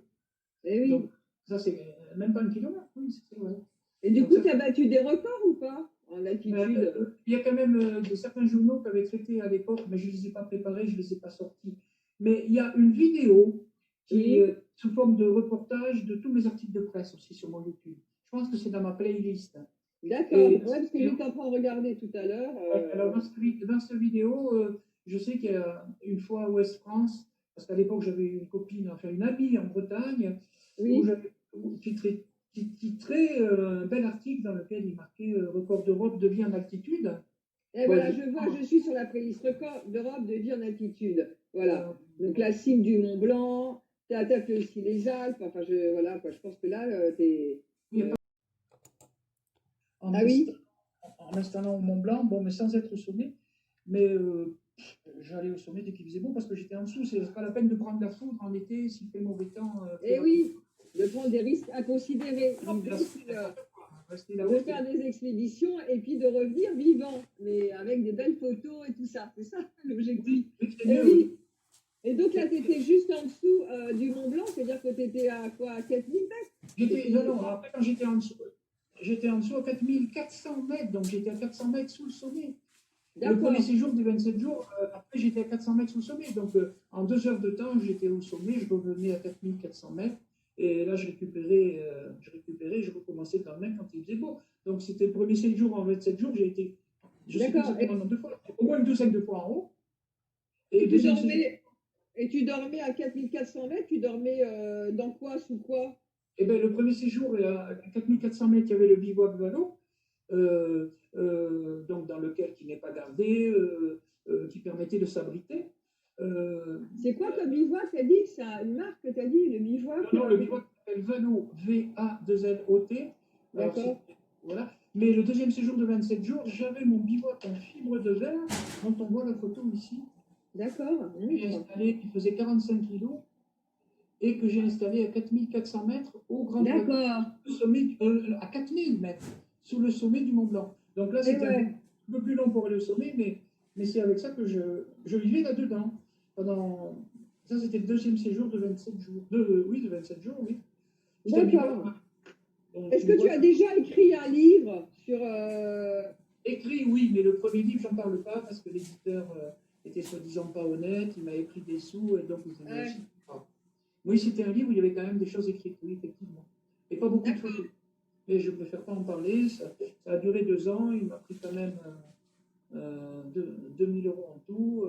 Et oui. Donc, ça c'est même pas 1 kilomètre, oui, c'est vrai. Et du coup, tu as battu des records ou pas en altitude? Il y a quand même certains journaux qui avaient traité à l'époque, mais je ne les ai pas préparés, je ne les ai pas sortis. Mais il y a une vidéo qui est sous forme de reportage de tous mes articles de presse aussi sur mon YouTube. pense que c'est dans ma playlist. D'accord. Et Ouais, parce que j'étais en train de regarder tout à l'heure. alors, dans cette vidéo, je sais qu'il y a une fois à Ouest France, parce qu'à l'époque, j'avais une copine, enfin une amie en Bretagne, Oui. qui titrait un bel article dans lequel il marquait record d'Europe de vie en altitude. Et Bon, voilà, je évidemment, vois, je suis sur la playlist record d'Europe de vie en altitude. Voilà. euh, Donc la cime du Mont Blanc, tu as fait aussi les Alpes. Enfin, voilà, quoi, je pense que là, t'es. il y a pas- en, Ah oui? en m'installant au Mont Blanc, bon, mais sans être au sommet, mais j'allais au sommet dès qu'il faisait beau parce que j'étais en dessous. C'est pas la peine de prendre la foudre en été s'il fait mauvais temps. Eh oui, de prendre des risques inconsidérés. Non, L'idée, là, c'est c'est n'importe quoi. Rester de là-haut, c'est faire des expéditions et puis de revenir vivant, mais avec des belles photos et tout ça. C'est ça l'objectif. oui, c'est Eh mieux. oui. Et donc là, tu étais juste en dessous du Mont Blanc, c'est-à-dire que tu étais à quoi, à 4000 mètres? Non, après, quand j'étais en dessous à 4400 mètres, donc j'étais à 400 mètres sous le sommet. Le D'accord. premier séjour des 27 jours, après j'étais à 400 mètres sous le sommet. Donc en 2 heures de temps, j'étais au sommet, je revenais à 4400 mètres. Et là, je récupérais, je recommençais le lendemain quand il faisait beau. Donc c'était le premier séjour en 27 jours, j'ai été, je sais plus D'accord. exactement deux fois, au moins une douzaine de fois en haut. Et le Et tu deuxième séjour, dormais, et tu dormais à 4400 mètres, tu dormais dans quoi, sous quoi? eh ben, le premier séjour, à 4400 mètres, il y avait le bivouac Valo, donc dans lequel qui n'est pas gardé, qui permettait de s'abriter. C'est quoi comme bivouac, t'as dit? C'est une marque que t'as dit, le bivouac? Non, le bivouac s'appelle Vano, V-A-2-L-O-T. D'accord. Voilà. Mais le deuxième séjour de 27 jours, j'avais mon bivouac en fibre de verre, dont on voit la photo ici. D'accord. J'ai installé, il faisait 45 kilos, et que j'ai installé à 4400 mètres au Grand D'accord. sommet, à 4000 mètres, sous le sommet du Mont Blanc. Donc là, c'était un peu plus long pour aller au sommet, mais c'est avec ça que je vivais là-dedans. Ça, c'était le deuxième séjour de 27 jours. De 27 jours, oui. D'accord. Est-ce que tu as déjà écrit un livre sur... Écrit, oui, mais le premier livre, j'en parle pas parce que l'éditeur était soi-disant pas honnête, il m'avait pris des sous, et donc il ne aussi pas. Oui, c'était un livre où il y avait quand même des choses écrites, oui, effectivement. Et pas beaucoup de photos. Mais je préfère pas en parler, ça a duré 2 ans, il m'a pris quand même 2000 € en tout,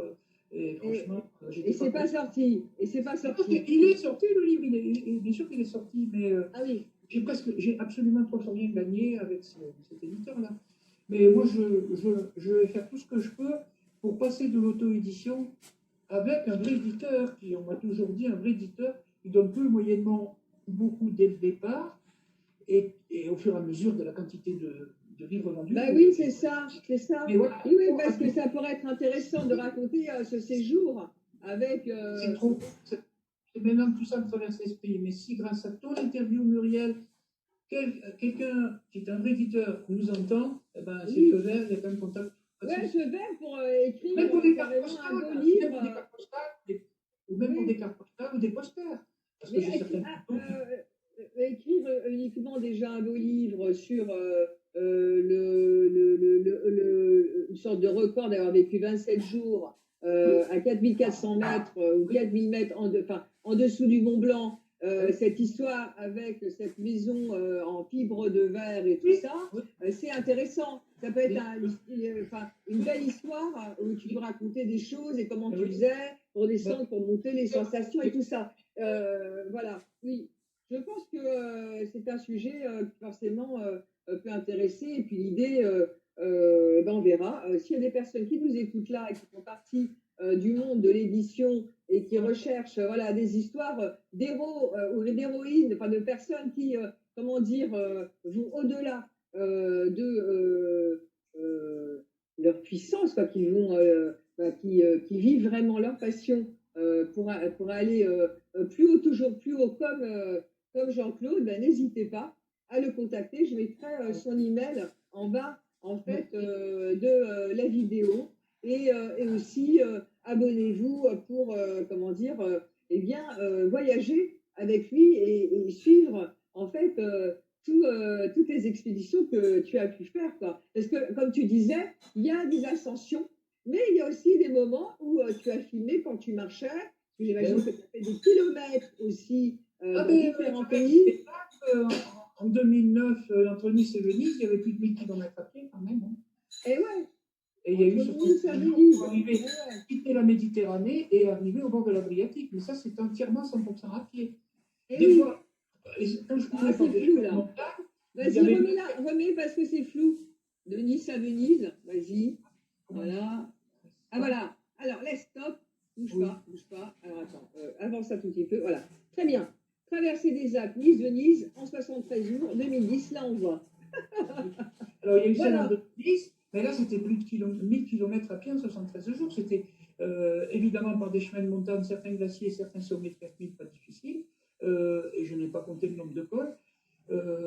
et franchement, Et c'est pas sorti. Et c'est pas sorti. Il est sorti, le livre, bien sûr qu'il est sorti, mais Ah oui. j'ai absolument trop rien gagné avec cet éditeur-là. Mais moi, je vais faire tout ce que je peux pour passer de l'auto-édition avec un vrai éditeur, qui, on m'a toujours dit, un vrai éditeur, il donne peu moyennement beaucoup dès le départ, et au fur et à mesure de la quantité de livres vendus. Bah oui, c'est ça, c'est ça. Voilà. Oui, parce que ça pourrait être intéressant de raconter ce séjour avec... C'est trop... C'est maintenant que tout ça me traverse l'esprit. Mais si, grâce à ton interview, Muriel, quelqu'un qui est un vrai éditeur nous entend, eh ben, c'est feu vert, il y a quand même contact. Ouais, feu vert pour écrire même pour des cartes carrément postales, un beau livre. même pour des cartes postales, ou même pour des cartes postales ou des posters. Parce que j'ai certaines écrire uniquement déjà un beau livre sur une sorte de record d'avoir vécu 27 jours à 4400 mètres ou 4000 mètres en dessous du Mont Blanc, cette histoire avec cette maison en fibre de verre et tout ça, c'est intéressant. Ça peut être une belle histoire où tu peux raconter des choses et comment tu faisais pour descendre, pour monter, les sensations et tout ça. Voilà, oui. Je pense que c'est un sujet qui forcément peut intéresser. Et puis l'idée, on verra. S'il y a des personnes qui nous écoutent là et qui font partie du monde de l'édition et qui recherchent voilà, des histoires d'héros ou d'héroïnes, enfin de personnes qui, comment dire, vont au-delà de leur puissance, quoi, qui vont, qui vivent vraiment leur passion pour aller plus haut, toujours plus haut, comme Jean-Claude, ben, n'hésitez pas à le contacter. Je mettrai son email en bas, en fait, de la vidéo. Et aussi, abonnez-vous pour, comment dire, eh bien, voyager avec lui et suivre, en fait, toutes les expéditions que tu as pu faire, quoi. Parce que, comme tu disais, il y a des ascensions, mais il y a aussi des moments où tu as filmé quand tu marchais. J'imagine que tu as fait des kilomètres aussi dans différents pays. en 2009, entre Nice et Venise, il y avait plus de 1000 km à pied quand même. Hein. Et ouais, Et il y a eu entre ce Nice et fameux jour Venise. pour arriver, Et ouais. quitter la Méditerranée et arriver au bord de l'Adriatique. Mais ça, c'est entièrement 100% à pied. Et Des oui. fois, quand je Ah, courais par c'est des flou chemins de là. montagne, il y Vas-y, avait... remets parce que c'est flou. De Nice à Venise, vas-y. Comment Voilà. Ah voilà. Alors, laisse, stop. Bouge Oui. pas, bouge pas. Alors attends, avance un tout petit peu. Voilà. Très bien. Traversée des Alpes, Nice-Venise en 73 jours, 2010, là on voit. Alors, il y a eu celle en Voilà. 2010, mais là, c'était plus de 1000 km à pied en 73 jours. C'était évidemment par des chemins de montagne, certains glaciers, certains sommets de 4000, pas difficiles. Et je n'ai pas compté le nombre de cols.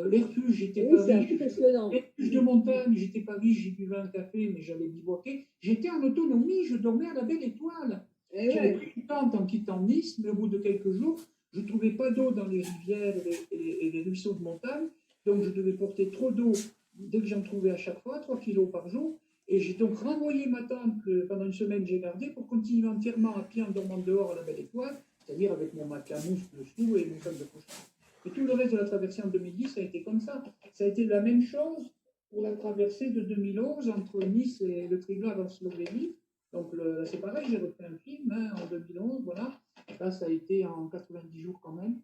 Les refuges, j'étais Oui, pas c'est riche. impressionnant. Les refuges de montagne, j'étais pas riche, j'y buvais un café, mais j'allais bivouaquer. J'étais en autonomie, je dormais à la belle étoile. Et J'avais ouais. pris une tente en quittant Nice, mais au bout de quelques jours, je ne trouvais pas d'eau dans les rivières et les ruisseaux de montagne. Donc, je devais porter trop d'eau dès que j'en trouvais à chaque fois, 3 kilos par jour. Et j'ai donc renvoyé ma tente que pendant une semaine j'ai gardée pour continuer entièrement à pied en dormant dehors à la belle étoile, c'est-à-dire avec mon matelas mousse dessous et mon sac de couchage. Et tout le reste de la traversée en 2010, ça a été comme ça. Ça a été la même chose pour la traversée de 2011 entre Nice et le Triglav en Slovénie. Donc là, c'est pareil, j'ai refait un film hein, en 2011, voilà. Là, ça a été en 90 jours quand même.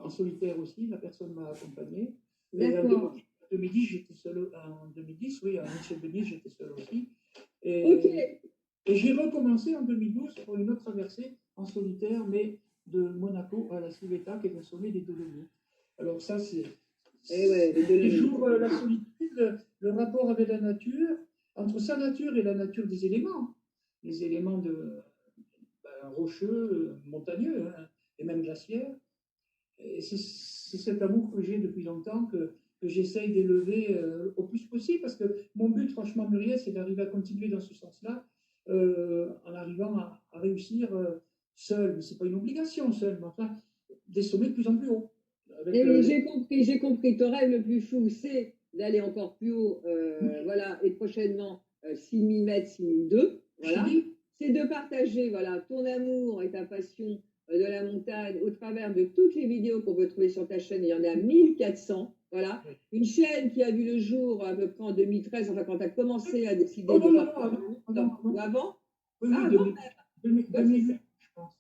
En solitaire aussi, la personne m'a accompagné. Et en D'accord. 2010, j'étais seul. En 2010, oui, à Nice et Venise, j'étais seul aussi. Et, Ok. et j'ai recommencé en 2012 pour une autre traversée en solitaire, mais de Monaco à la Civetta, qui est le sommet des Dolomites. Alors ça, c'est Et ouais, les Dolomites. toujours la solitude, le rapport avec la nature, entre sa nature et la nature des éléments. Les éléments rocheux, montagneux, hein, et même glaciaires. Et c'est cet amour que j'ai depuis longtemps que j'essaye d'élever au plus possible, parce que mon but, franchement, Muriel, c'est d'arriver à continuer dans ce sens-là, en arrivant à réussir seul. Mais ce n'est pas une obligation seul, mais enfin, des sommets de plus en plus hauts. Et oui, j'ai compris. Ton rêve le plus fou, c'est d'aller encore plus haut, voilà, et prochainement 6000 mètres, 6002, voilà. C'est de partager, voilà, ton amour et ta passion de la montagne au travers de toutes les vidéos qu'on peut trouver sur ta chaîne. Il y en a 1400, voilà. Oui. Une chaîne qui a vu le jour à peu près en 2013, enfin quand tu as commencé à décider Oh de non, non, partager non, ou avant. Oui, Ah, oui, avant, 2008, je pense.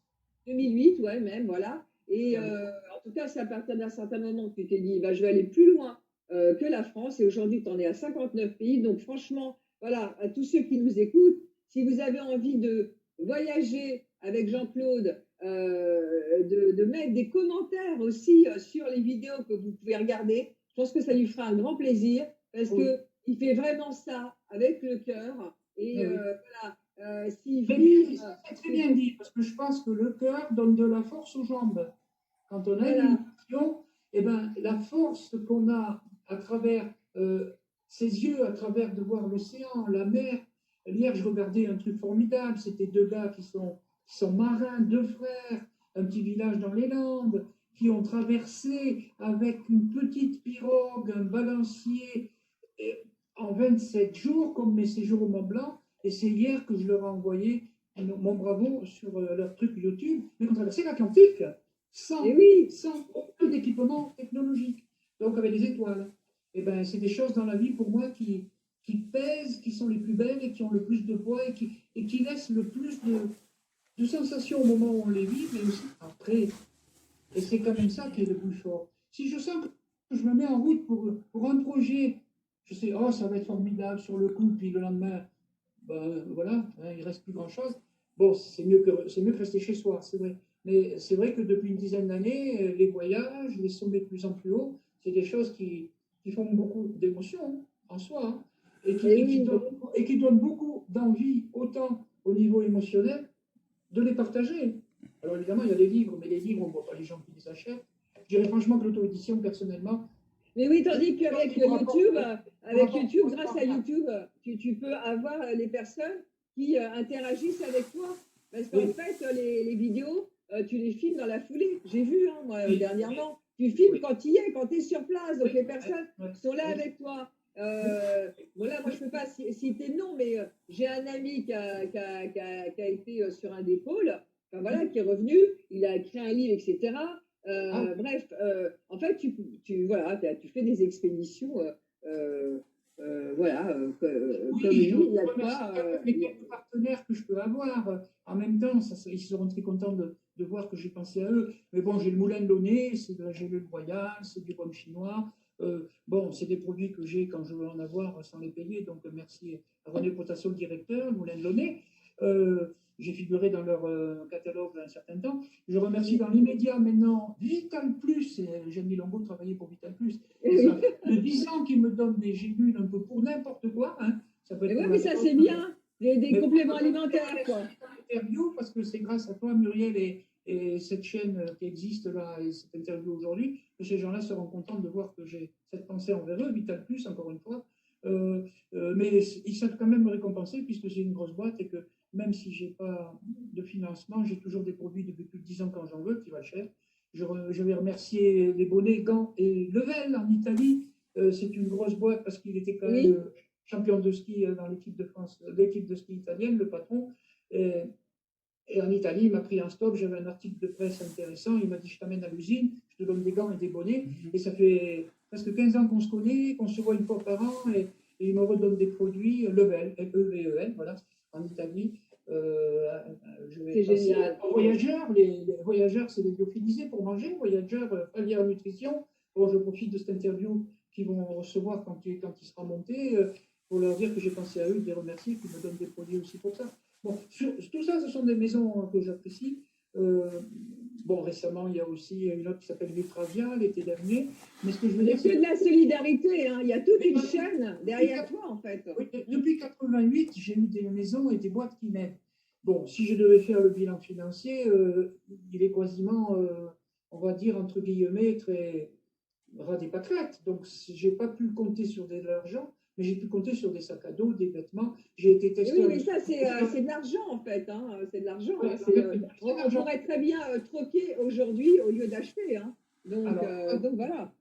2008, ouais, même, voilà. Et en tout cas, c'est à partir d'un certain moment que tu t'es dit, bah, je vais aller plus loin que la France. Et aujourd'hui, tu en es à 59 pays. Donc, franchement, voilà, à tous ceux qui nous écoutent, si vous avez envie de voyager avec Jean-Claude, de mettre des commentaires aussi sur les vidéos que vous pouvez regarder, je pense que ça lui fera un grand plaisir parce Oui. qu'il fait vraiment ça avec le cœur. Et Oui. voilà. S'il Mais filme, c'est très bien dit, parce que je pense que le cœur donne de la force aux jambes. Quand on a voilà. une passion, eh ben, la force qu'on a à travers ses yeux, à travers de voir l'océan, la mer. Hier, je regardais un truc formidable, c'était deux gars qui sont marins, deux frères, un petit village dans les Landes, qui ont traversé avec une petite pirogue, un balancier, en 27 jours, comme mes séjours au Mont Blanc. Et c'est hier que je leur ai envoyé mon bravo sur leur truc YouTube, mais qu'on traversait l'Atlantique sans, oui. sans aucun équipement technologique, donc avec des étoiles. Et ben, c'est des choses dans la vie pour moi qui pèsent, qui sont les plus belles et qui ont le plus de poids et qui laissent le plus de sensations au moment où on les vit, mais aussi après. Et c'est quand même ça qui est le plus fort. Si je sens que je me mets en route pour un projet, je sais, oh, ça va être formidable sur le coup, puis le lendemain, ben voilà, hein, il reste plus grand-chose. Bon, c'est mieux que rester chez soi, c'est vrai. Mais c'est vrai que depuis une dizaine d'années, les voyages, les sommets de plus en plus hauts, c'est des choses qui font beaucoup d'émotions hein, en soi, hein, et qui donnent beaucoup d'envie, autant au niveau émotionnel, de les partager. Alors évidemment, il y a les livres, mais les livres, on ne voit pas les gens qui les achètent. Je dirais franchement que l'auto-édition, personnellement. Mais oui, tandis qu'avec YouTube, grâce à YouTube, tu peux avoir les personnes qui interagissent avec toi. Parce qu'en fait, les vidéos, tu les filmes dans la foulée. J'ai vu, hein, moi, dernièrement. Tu filmes quand tu y es, quand tu es sur place. Donc les personnes sont là avec toi. Voilà, moi, je ne peux pas citer de nom, mais j'ai un ami qui a été sur un des pôles, enfin, voilà, qui est revenu, il a écrit un livre, etc. Ah, Bref, en fait, voilà, tu fais des expéditions, voilà, comme oui, je lui, il y a de remercie quoi. quand même les quelques partenaires que je peux avoir. En même temps, ils seront très contents de voir que j'ai pensé à eux. Mais bon, j'ai le moulin de Launay, c'est de la gélule royale, c'est du rhum chinois. Bon, c'est des produits que j'ai quand je veux en avoir sans les payer. Donc, merci à René Potasson, le directeur, le moulin de Launay. J'ai figuré dans leur catalogue un certain temps. Je remercie dans l'immédiat maintenant Vital Plus. Jenny Longo travaillait pour Vital Plus. Et ça fait 10 ans qu'ils me donnent des gélules un peu pour n'importe quoi. Hein. Ça peut Et être ouais, pour mais la ça, drogue, c'est bien. Des mais compléments pour alimentaires, quoi. l'interview, parce que c'est grâce à toi, Muriel, et cette chaîne qui existe là, et cette interview aujourd'hui, que ces gens-là seront contents de voir que j'ai cette pensée envers eux, Vital Plus, encore une fois. Mais ils savent quand même me récompenser, puisque j'ai une grosse boîte et que même si je n'ai pas de financement, j'ai toujours des produits depuis plus de 10 ans quand j'en veux, qui valent cher. Je vais remercier les bonnets, gants et Level en Italie. C'est une grosse boîte parce qu'il était quand même Oui. champion de ski dans l'équipe de France, l'équipe de ski italienne, le patron. Et, et en Italie, il m'a pris un stop. J'avais un article de presse intéressant. Il m'a dit: je t'amène à l'usine, je te donne des gants et des bonnets. Et ça fait presque 15 ans qu'on se connaît, qu'on se voit une fois par an. Et il me redonne des produits Level, Level, voilà, en Italie. Je vais C'est passer génial. aux voyageurs. Les voyageurs, c'est des lyophilisés pour manger. Voyageurs, Falière Nutrition. Bon, je profite de cette interview qu'ils vont recevoir quand il sera monté, pour leur dire que j'ai pensé à eux, de les remercier, qu'ils me donnent des produits aussi pour ça. Bon, tout ça, ce sont des maisons que j'apprécie. Euh, bon, récemment, il y a aussi une autre qui s'appelle Vitravia l'été dernier. Mais ce que je veux C'est dire, c'est que de la solidarité, hein. Il y a toute une que chaîne derrière toi, en fait. oui, depuis 88, j'ai eu des maisons et des boîtes qui m'aident. Bon, si je devais faire le bilan financier, il est quasiment, on va dire, entre guillemets, très ras des pâquerettes. Donc, j'ai pas pu compter sur de l'argent, mais j'ai pu compter sur des sacs à dos, des vêtements. J'ai été Et oui, testeur. mais ça, c'est de l'argent, en fait. Hein. C'est de l'argent. Ouais, Hein. c'est On l'argent. pourrait très bien troquer aujourd'hui au lieu d'acheter. Hein. Alors, Donc voilà.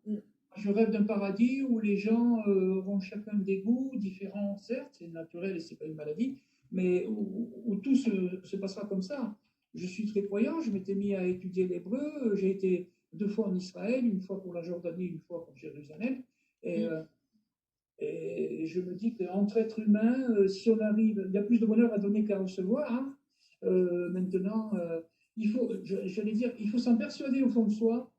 je rêve d'un paradis où les gens auront chacun des goûts différents, certes, c'est naturel et c'est pas une maladie, mais où tout se passera comme ça. Je suis très croyant, je m'étais mis à étudier l'hébreu, j'ai été 2 fois en Israël, une fois pour la Jordanie, une fois pour Jérusalem, et, Mm. euh, et je me dis qu'entre êtres humains, si on arrive, il y a plus de bonheur à donner qu'à recevoir. Hein. Maintenant, j'allais dire, il faut s'en persuader au fond de soi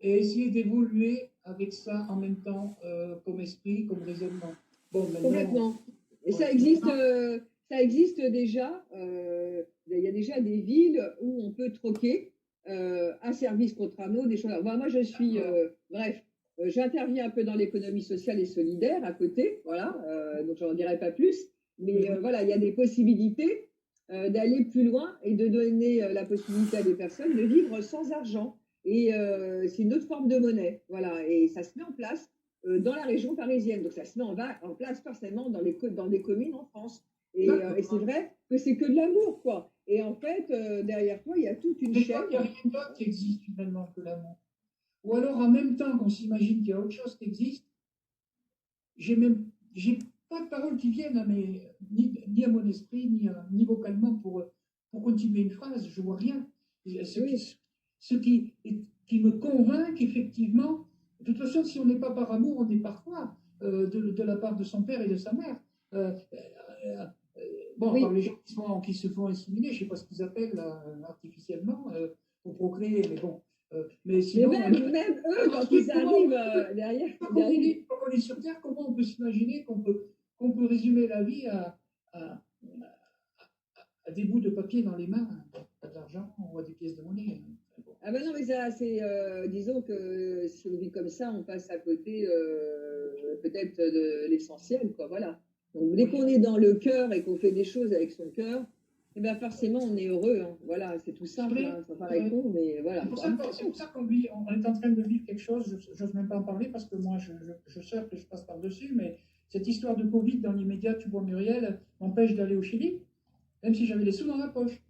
et essayer d'évoluer avec ça en même temps, comme esprit, comme raisonnement. Bon, maintenant, Complètement. Et ouais, maintenant, ça existe déjà. Il y a déjà des villes où on peut troquer un service contre un autre, des choses. Moi, je suis, bref, j'interviens un peu dans l'économie sociale et solidaire à côté, voilà. Donc, j'en dirai pas plus. Mais voilà, il y a des possibilités d'aller plus loin et de donner la possibilité à des personnes de vivre sans argent. Et c'est une autre forme de monnaie, voilà. Et ça se met en place dans la région parisienne. Donc ça se met en place forcément dans des communes en France. Et c'est vrai que c'est que de l'amour, quoi. Et en fait, derrière toi, il y a toute une des fois, chaîne. il n'y a rien d'autre qui existe finalement que l'amour. Ou alors, en même temps qu'on s'imagine qu'il y a autre chose qui existe, j'ai pas de paroles qui viennent ni à mon esprit, ni vocalement pour continuer une phrase. Je vois rien. Ce Oui, qui, ce qui me convainc qu'effectivement, de toute façon, si on n'est pas par amour, on est par quoi de la part de son père et de sa mère. Bon, à part oui. les gens qui se font inséminer, je ne sais pas ce qu'ils appellent artificiellement pour procréer, mais bon. Mais Mais sinon, même eux, quand ils arrivent derrière, quand on est sur Terre, comment on peut s'imaginer qu'on peut résumer la vie à, à des bouts de papier dans les mains, à de l'argent ou à des pièces de monnaie? ah ben non, mais ça, c'est, disons que si on vit comme ça, on passe à côté peut-être de l'essentiel, quoi, voilà. Donc dès qu'on Oui. est dans le cœur et qu'on fait des choses avec son cœur, eh ben forcément on est heureux, hein. Voilà, c'est tout C'est simple, vrai, hein. Ça c'est paraît vrai. con, mais voilà. C'est pour ça qu'on vit, on est en train de vivre quelque chose, je n'ose même pas en parler parce que moi je surfe et je passe par-dessus, mais cette histoire de Covid dans l'immédiat, tu vois Muriel, m'empêche d'aller au Chili, même si j'avais les sous dans la poche.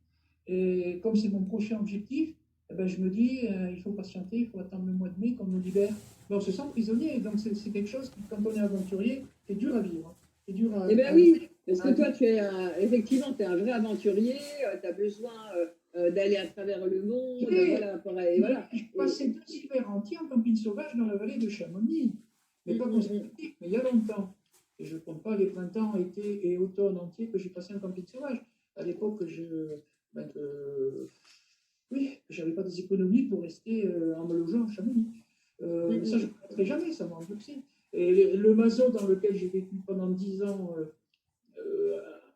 Et comme c'est mon prochain objectif, eh ben, je me dis, il faut patienter, il faut attendre le mois de mai qu'on nous libère. Mais on se sent prisonnier, donc c'est quelque chose qui, quand on est aventurier, c'est dur à vivre. C'est dur Eh bien à oui, parce à que toi, vivre. effectivement, tu es un vrai aventurier, tu as besoin d'aller à travers le monde, Et voilà, pareil, voilà. j'ai passé 2 hivers entiers en camping sauvage dans la vallée de Chamonix, mais pas consécutifs, mais il y a longtemps. Et je ne compte pas les printemps, été et automne entiers que j'ai passé en camping sauvage. À l'époque, oui, j'avais pas des économies pour rester en me logeant à Chamonix. Ça, je ne regretterai jamais, ça m'a endurci. Et le mazo dans lequel j'ai vécu pendant 10 ans,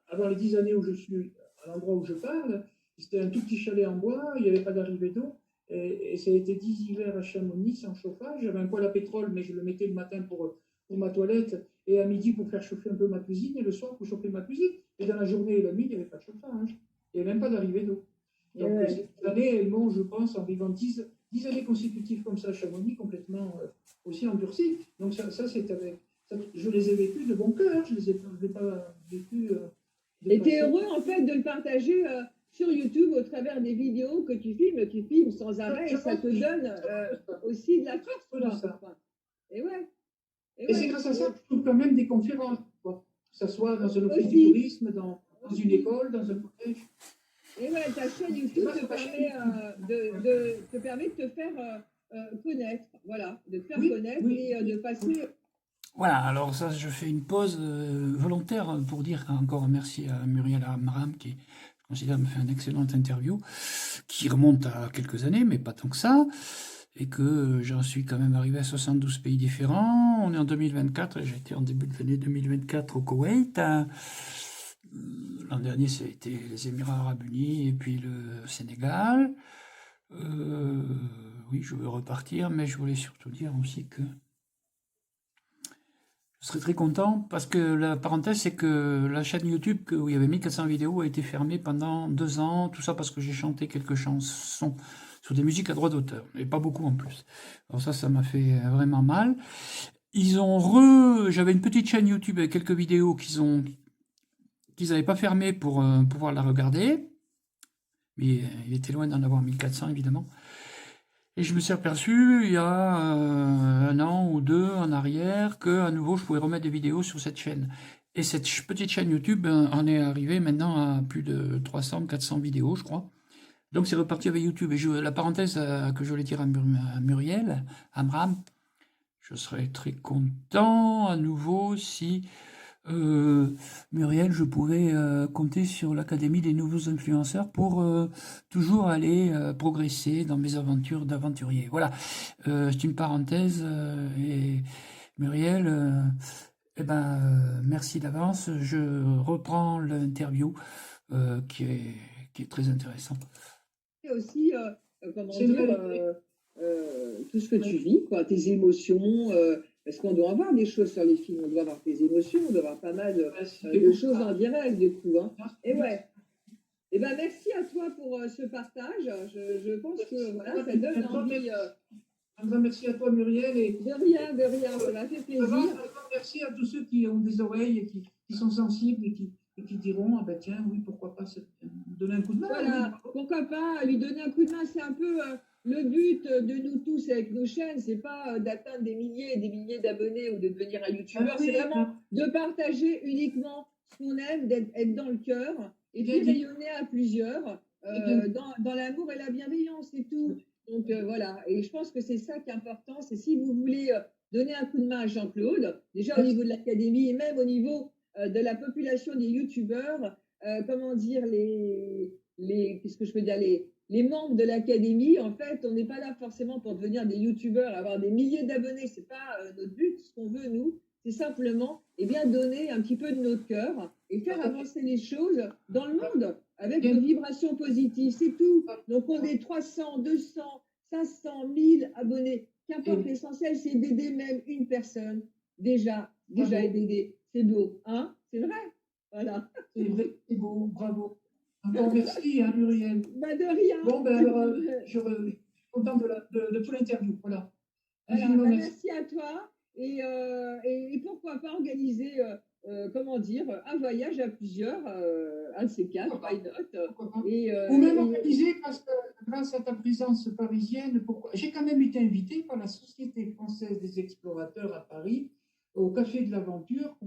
avant les 10 années où je suis à l'endroit où je parle, c'était un tout petit chalet en bois, il n'y avait pas d'arrivée d'eau. Et ça a été 10 hivers à Chamonix sans chauffage. J'avais un poêle à pétrole, mais je le mettais le matin pour ma toilette et à midi pour faire chauffer un peu ma cuisine et le soir pour chauffer ma cuisine. Et dans la journée et la nuit, il n'y avait pas de chauffage. Il n'y avait même pas d'arrivée d'eau. Donc, ces années, elles m'ont, je pense, en vivant 10 années consécutives comme ça à Chamonix, complètement aussi endurci. Donc, ça c'est avec. Je les ai vécues de bon cœur, je ne les ai pas vécues. Et tu es heureux, en fait, de le partager sur YouTube au travers des vidéos que tu filmes sans arrêt, et ça te donne aussi de la force. Et ouais. Et c'est grâce à ça que je trouve quand même des conférences, quoi. Que ce soit dans un office du tourisme, dans une école, dans un collège. Et ouais, ta chaîne YouTube te permet de te faire connaître, voilà, de te faire connaître et de passer. Voilà, alors ça, je fais une pause volontaire pour dire encore merci à Muriel Amram qui, je considère, me fait une excellente interview, qui remonte à quelques années, mais pas tant que ça, et que j'en suis quand même arrivé à 72 pays différents. On est en 2024, et j'ai été en début de l'année 2024 au Koweït. L'an dernier, ça a été les Émirats Arabes Unis et puis le Sénégal. Oui, je veux repartir, mais je voulais surtout dire aussi que je serais très content parce que la parenthèse, c'est que la chaîne YouTube où il y avait 1400 vidéos a été fermée pendant 2 ans. Tout ça parce que j'ai chanté quelques chansons sur des musiques à droit d'auteur, et pas beaucoup en plus. Alors ça m'a fait vraiment mal. J'avais une petite chaîne YouTube avec quelques vidéos qu'ils n'avaient pas fermées pour pouvoir la regarder. Mais il était loin d'en avoir 1400 évidemment. Et je me suis aperçu il y a 1 an ou 2 en arrière que à nouveau je pouvais remettre des vidéos sur cette chaîne. Et cette petite chaîne YouTube en est arrivée maintenant à plus de 300, 400 vidéos, je crois. Donc c'est reparti avec YouTube. Et la parenthèse que je voulais dire à Muriel Amram, je serais très content à nouveau si Muriel, je pouvais compter sur l'Académie des nouveaux influenceurs pour toujours aller progresser dans mes aventures d'aventurier. Voilà, c'est une parenthèse. Et Muriel, merci d'avance. Je reprends l'interview qui est très intéressant. Et aussi, comment dire, tout ce que tu vis, quoi, tes émotions. Parce qu'on doit avoir des choses sur les films, on doit avoir tes émotions, on doit avoir pas mal de choses en direct, du coup. Hein. Et ouais. Et ben merci à toi pour ce partage. Je pense que voilà, ça donne envie. Un grand merci à toi, Muriel. Et de rien, ça fait plaisir. Un grand merci à tous ceux qui ont des oreilles et qui sont sensibles et qui diront ah ben tiens, oui, pourquoi pas donner un coup de main. Voilà, oui. Pourquoi pas lui donner un coup de main, c'est un peu. Le but de nous tous avec nos chaînes, c'est pas d'atteindre des milliers et des milliers d'abonnés ou de devenir un youtubeur, c'est vraiment de partager uniquement ce qu'on aime, d'être dans le cœur et puis rayonner à plusieurs dans l'amour et la bienveillance, c'est tout. Donc voilà, et je pense que c'est ça qui est important, c'est si vous voulez donner un coup de main à Jean-Claude, déjà au niveau de l'académie et même au niveau de la population des youtubeurs, comment dire, qu'est-ce que je peux dire, les membres de l'académie, en fait, on n'est pas là forcément pour devenir des youtubeurs, avoir des milliers d'abonnés, c'est pas notre but. Ce qu'on veut, nous, c'est simplement donner un petit peu de notre cœur et faire avancer les choses dans le monde avec nos vibrations positives, c'est tout. Donc, on est 300, 200, 500, 1000 abonnés. Qu'importe, l'essentiel, c'est d'aider même une personne. Déjà d'aider. C'est beau, hein? C'est vrai? Voilà. C'est vrai, c'est beau, bravo. Encore merci, hein, Muriel. De rien. Bon, alors, je suis contente de toute l'interview. Voilà. Merci à toi. Et pourquoi pas organiser, comment dire, un voyage à plusieurs, un de ces quatre, why not? Ou même organiser, grâce à ta présence parisienne, j'ai quand même été invitée par la Société française des explorateurs à Paris, au Café de l'Aventure,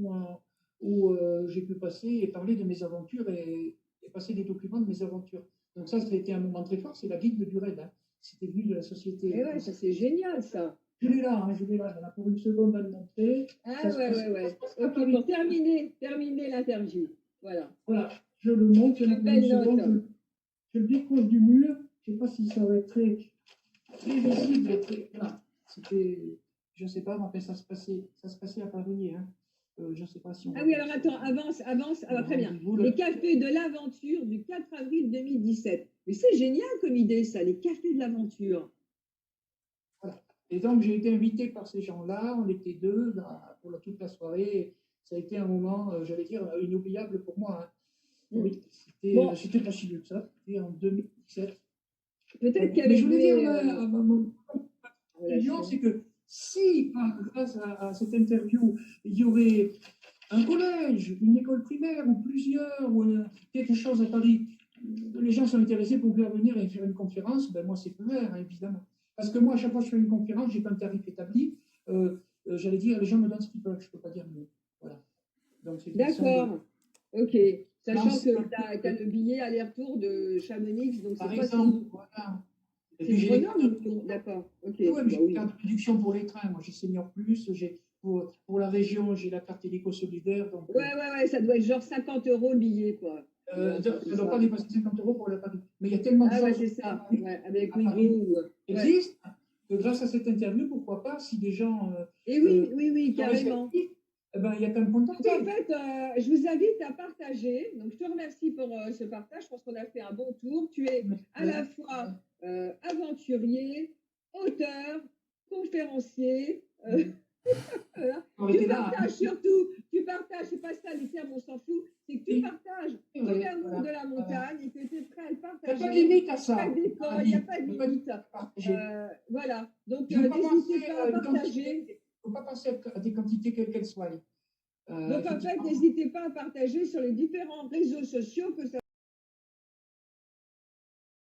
où j'ai pu passer et parler de mes aventures et passer des documents de mes aventures. Donc ça a été un moment très fort, c'est la guide du raid. Hein. C'était venu de la société. Et ouais, ça c'est génial ça. Je l'ai là, hein, je l'ai là. Il y en a pour une seconde à le montrer. Ah ouais. Ok, pour terminer l'interview. Voilà. Voilà, je le montre, je, Belle note. je le décroche du mur. Je ne sais pas si ça va être très visible. Voilà. C'était, je ne sais pas, mais après, ça se passait à Paris. Hein. Je ne sais pas si on. Ah oui, alors attends, avance. Ah, bah, très bien. Les cafés de l'aventure du 4 avril 2017. Mais c'est génial comme idée, ça, les cafés de l'aventure. Voilà. Et donc, j'ai été invité par ces gens-là. On était deux pour toute la soirée. Ça a été un moment, j'allais dire, inoubliable pour moi. Hein. Oui, c'était pas si vieux que ça. C'était en 2017. Peut-être qu'avec mais je voulais dire, mon opinion, c'est que si, grâce à cette interview, il y aurait un collège, une école primaire ou plusieurs, ou quelque chose à Paris, les gens sont intéressés pour pouvoir venir et faire une conférence, ben moi c'est plus vert, hein, évidemment. Parce que moi, à chaque fois que je fais une conférence, j'ai pas un tarif établi. J'allais dire, les gens me donnent ce qu'ils peuvent, je peux pas dire mieux. Voilà. D'accord. Ok. Sachant que tu as le billet aller-retour de Chamonix, donc c'est pas si... Voilà. C'est Grenoble, d'accord. Ok. Oui, mais j'ai une carte de réduction pour les trains. Moi, j'ai Senior Plus. Pour la région, j'ai la carte hélico-solidaire. Donc, ouais, ça doit être genre 50 € le billet, quoi. Ça ne doit pas dépasser 50 € pour la Paris. Mais il y a tellement de choses. Ouais, c'est ça. Avec Ouigo. Existe. Que grâce à cette interview, pourquoi pas, si des gens. Et oui, carrément. Eh ben, il y a qu'à me contacter. En fait, je vous invite à partager. Donc, je te remercie pour ce partage. Je pense qu'on a fait un bon tour. Tu es à la fois aventurier, auteur, conférencier. Tu partages surtout, c'est pas ça les termes, on s'en fout, c'est que tu partages ton amour de la montagne et que tu es prêt à le partager. Il n'y a pas de limite à ça. Il n'y a pas de limite. Voilà, donc n'hésitez pas à partager. Il ne faut pas penser à des quantités quelles qu'elles soient. Donc en fait, n'hésitez pas à partager sur les différents réseaux sociaux que ça